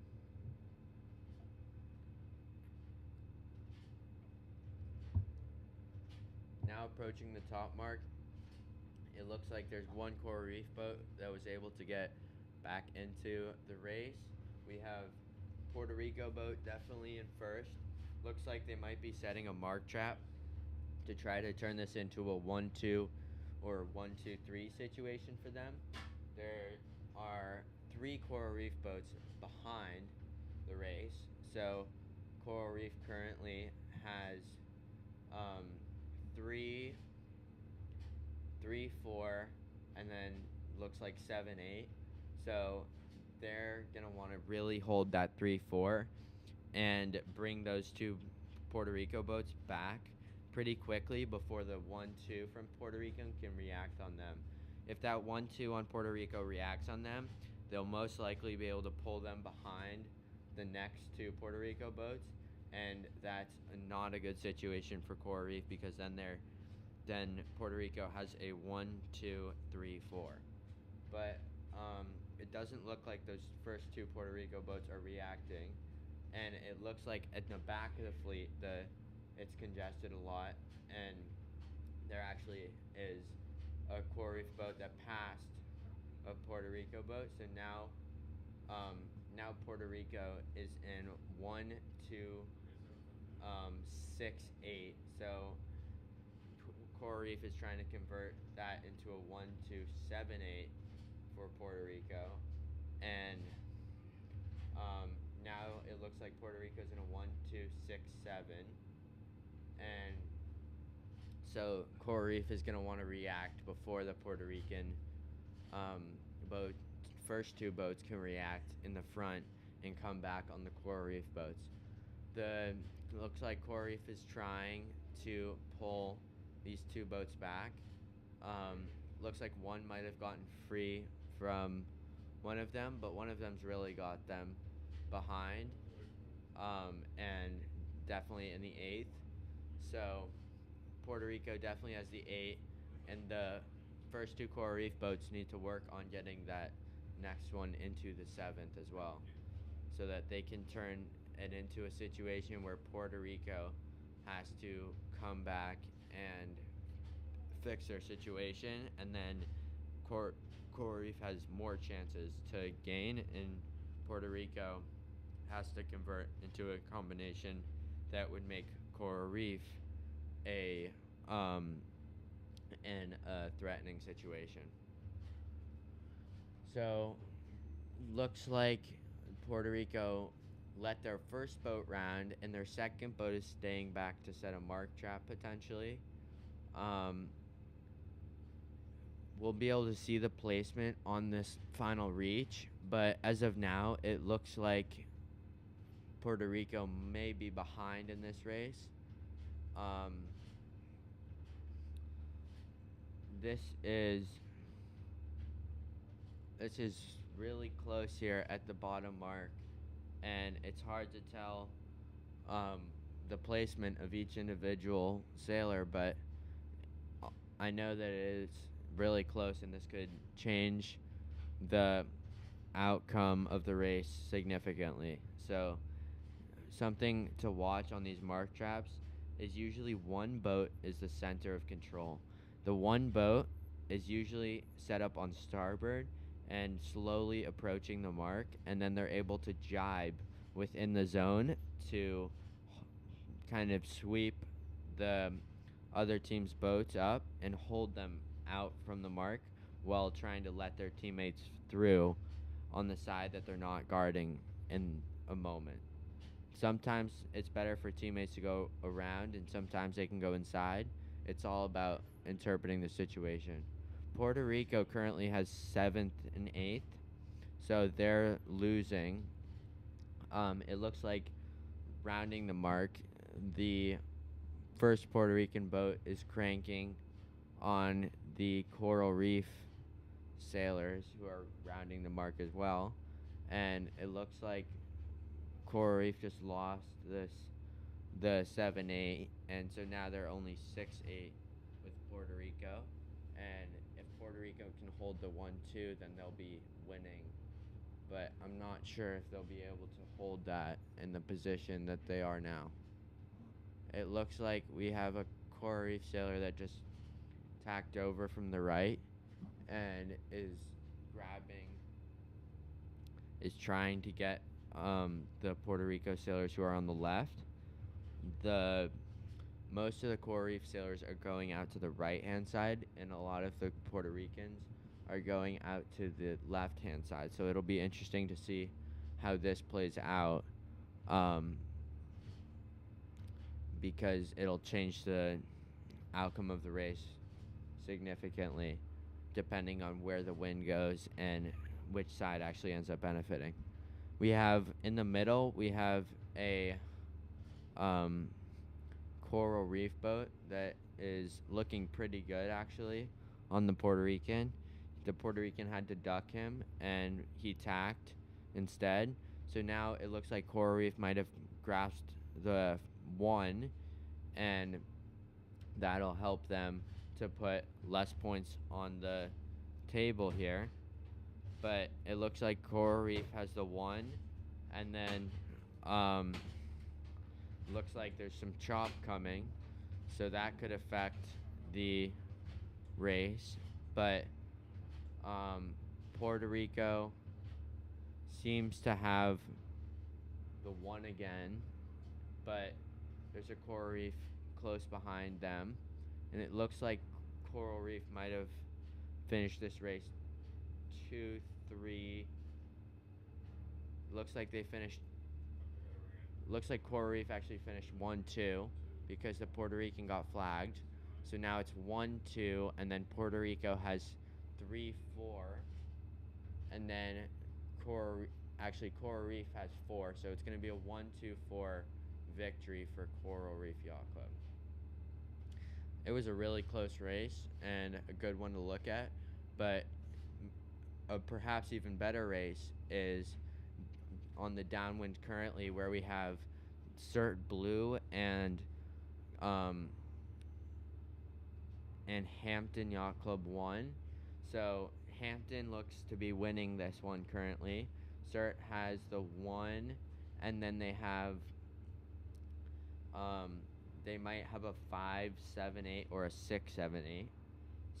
Now approaching the top mark, it looks like there's one coral reef boat that was able to get back into the race. We have Puerto Rico boat definitely in first. Looks like they might be setting a mark trap to try to turn this into a 1-2 or 1-2-3 situation for them. There are 3 coral reef boats behind the race. So coral reef currently has 3, 4, and then looks like 7, 8. So they're going to want to really hold that 3-4 and bring those 2 Puerto Rico boats back pretty quickly before the 1-2 from Puerto Rico can react on them. If that 1-2 on Puerto Rico reacts on them, they'll most likely be able to pull them behind the next 2 Puerto Rico boats, and that's not a good situation for coral reef, because then Puerto Rico has a 1-2-3-4. But it doesn't look like those first 2 Puerto Rico boats are reacting, and it looks like at the back of the fleet it's congested a lot, and there actually is a coral reef boat that passed a Puerto Rico boat. So now Puerto Rico is in 1-2-6-8. So coral reef is trying to convert that into a 1-2-7-8 for Puerto Rico, and Now it looks like Puerto Rico's in a 1-2-6-7, and so coral reef is going to want to react before the Puerto Rican boat. First two boats can react in the front and come back on the coral reef boats. Looks like coral reef is trying to pull these two boats back. Looks like one might have gotten free from one of them, but one of them's really got them behind, and definitely in the 8th. So Puerto Rico definitely has the 8, and the first two coral reef boats need to work on getting that next one into the 7th as well, so that they can turn it into a situation where Puerto Rico has to come back and fix their situation, and then coral reef has more chances to gain, and Puerto Rico has to convert into a combination that would make coral reef in a threatening situation. So looks like Puerto Rico let their first boat round, and their second boat is staying back to set a mark trap potentially. We'll be able to see the placement on this final reach, but as of now, it looks like Puerto Rico may be behind in this race. This is really close here at the bottom mark, and it's hard to tell the placement of each individual sailor, but I know that it is really close, and this could change the outcome of the race significantly. So something to watch on these mark traps is usually one boat is the center of control. The one boat is usually set up on starboard and slowly approaching the mark, and then they're able to jibe within the zone to kind of sweep the other team's boats up and hold them out from the mark while trying to let their teammates through on the side that they're not guarding in a moment. Sometimes it's better for teammates to go around, and sometimes they can go inside. It's all about interpreting the situation. Puerto Rico currently has 7th and 8th, so they're losing. It looks like rounding the mark, the first Puerto Rican boat is cranking on the coral reef sailors who are rounding the mark as well, and it looks like coral reef just lost the 7-8, and so now they're only 6-8 with Puerto Rico, and if Puerto Rico can hold the 1-2, then they'll be winning, but I'm not sure if they'll be able to hold that in the position that they are now. It looks like we have a coral reef sailor that just tacked over from the right and is trying to get the Puerto Rico sailors who are on the left. Most of the coral reef sailors are going out to the right-hand side, and a lot of the Puerto Ricans are going out to the left-hand side. So it'll be interesting to see how this plays out, because it'll change the outcome of the race significantly depending on where the wind goes and which side actually ends up benefiting. We have in the middle, we have a coral reef boat that is looking pretty good actually on the Puerto Rican. The Puerto Rican had to duck him, and he tacked instead. So now it looks like coral reef might have grasped the 1, and that'll help them to put less points on the table here. But it looks like coral reef has the 1, and then looks like there's some chop coming, so that could affect the race. But Puerto Rico seems to have the 1 again, but there's a coral reef close behind them, and it looks like coral reef might have finished this race 2-3 looks like they finished. Looks like Coral Reef actually finished 1-2 because the Puerto Rican got flagged. So now it's 1-2, and then Puerto Rico has 3-4, and then Coral Reef has 4. So it's going to be a 1-2-4 victory for Coral Reef Yacht Club. It was a really close race and a good one to look at, but a perhaps even better race is on the downwind currently, where we have Cert Blue and Hampton Yacht Club 1. So Hampton looks to be winning this one currently. Cert has the 1, and then they have they might have a 5-7-8 or a 6-7-8.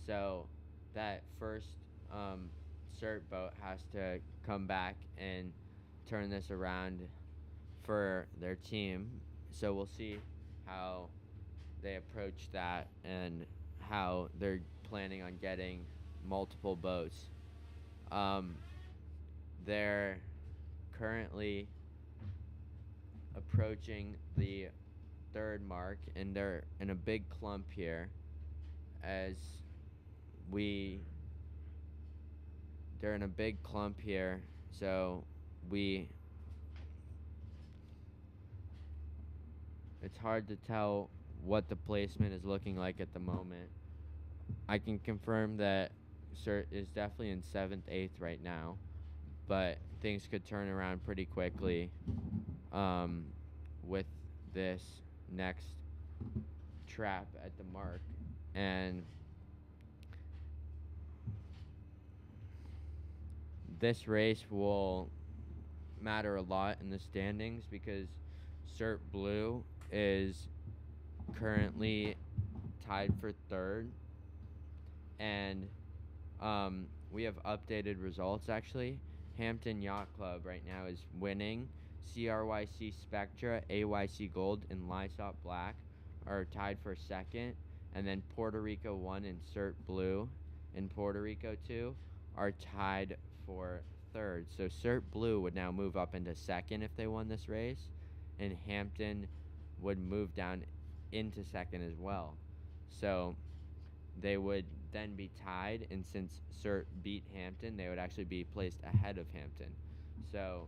So that first Cert boat has to come back and turn this around for their team. So we'll see how they approach that and how they're planning on getting multiple boats. They're currently approaching the 3rd mark, and they're in a big clump here they're in a big clump here, so it's hard to tell what the placement is looking like at the moment. I can confirm that Cert is definitely in 7th, 8th right now, but things could turn around pretty quickly with this next trap at the mark. And this race will matter a lot in the standings because Cert Blue is currently tied for 3rd, and we have updated results actually. Hampton Yacht Club right now is winning. CRYC Spectra, AYC Gold, and Lysop Black are tied for 2nd, and then Puerto Rico 1 and Cert Blue and Puerto Rico 2 are tied for 3rd. So Cert Blue would now move up into 2nd if they won this race, and Hampton would move down into 2nd as well. So they would then be tied, and since Cert beat Hampton, they would actually be placed ahead of Hampton. So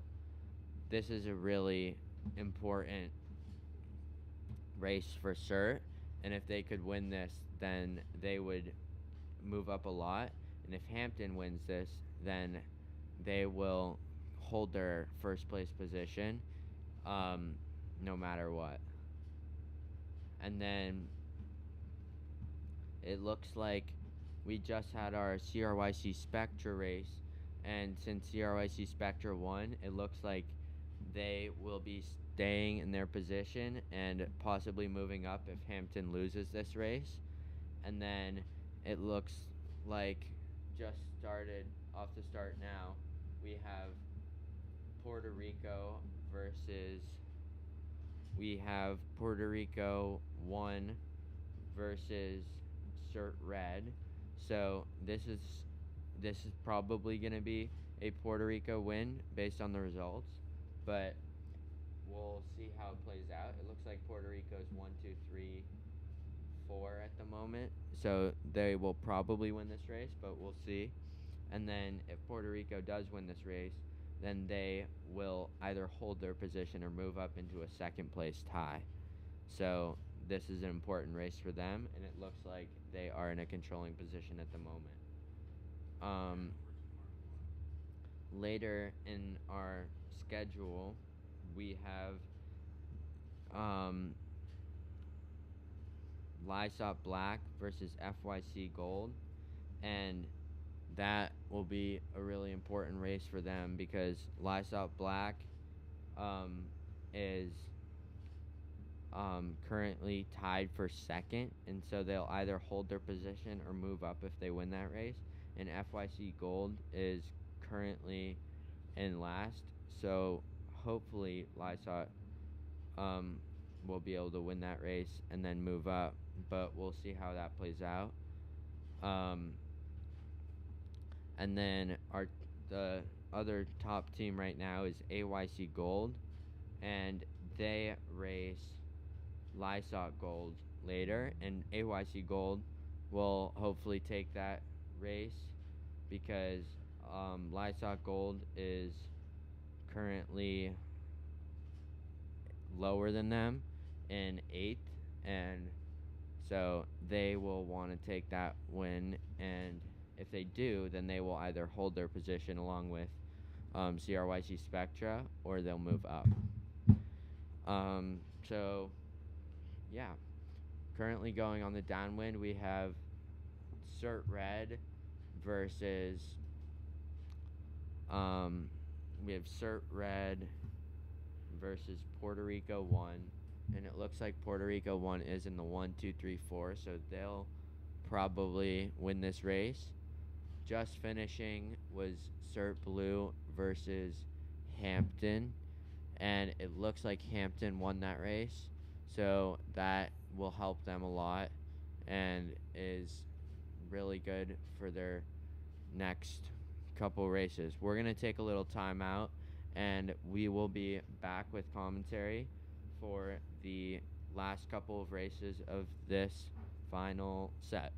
this is a really important race for Cert, and if they could win this, then they would move up a lot, and if Hampton wins this, then they will hold their 1st place position no matter what. And then it looks like we just had our CRYC Spectra race, and since CRYC Spectra won, it looks like they will be staying in their position and possibly moving up if Hampton loses this race. And then it looks like just started off the start now, we have Puerto Rico 1 versus Cert Red. So this is probably going to be a Puerto Rico win based on the results, but we'll see how it plays out. It looks like Puerto Rico's 1, 2, 3, 4 at the moment, so they will probably win this race, but we'll see. And then if Puerto Rico does win this race, then they will either hold their position or move up into a 2nd place tie. So this is an important race for them, and it looks like they are in a controlling position at the moment. Later in our schedule, we have Lysop Black versus FYC Gold, and that will be a really important race for them because Lysop Black is currently tied for 2nd, and so they'll either hold their position or move up if they win that race. And FYC Gold is currently in last, so hopefully Lysop will be able to win that race and then move up, but we'll see how that plays out. And then the other top team right now is AYC Gold, and they race Lysot Gold later, and AYC Gold will hopefully take that race because Lysot Gold is currently lower than them in 8th, and so they will want to take that win, and if they do, then they will either hold their position along with CRYC Spectra, or they'll move up. So yeah, currently going on the downwind, we have Cert Red versus we have Cert Red versus Puerto Rico 1, and it looks like Puerto Rico 1 is in the 1, 2, 3, 4, so they'll probably win this race. Just finishing was Cert Blue versus Hampton, and it looks like Hampton won that race, so that will help them a lot and is really good for their next couple races. We're going to take a little time out, and we will be back with commentary for the last couple of races of this final set.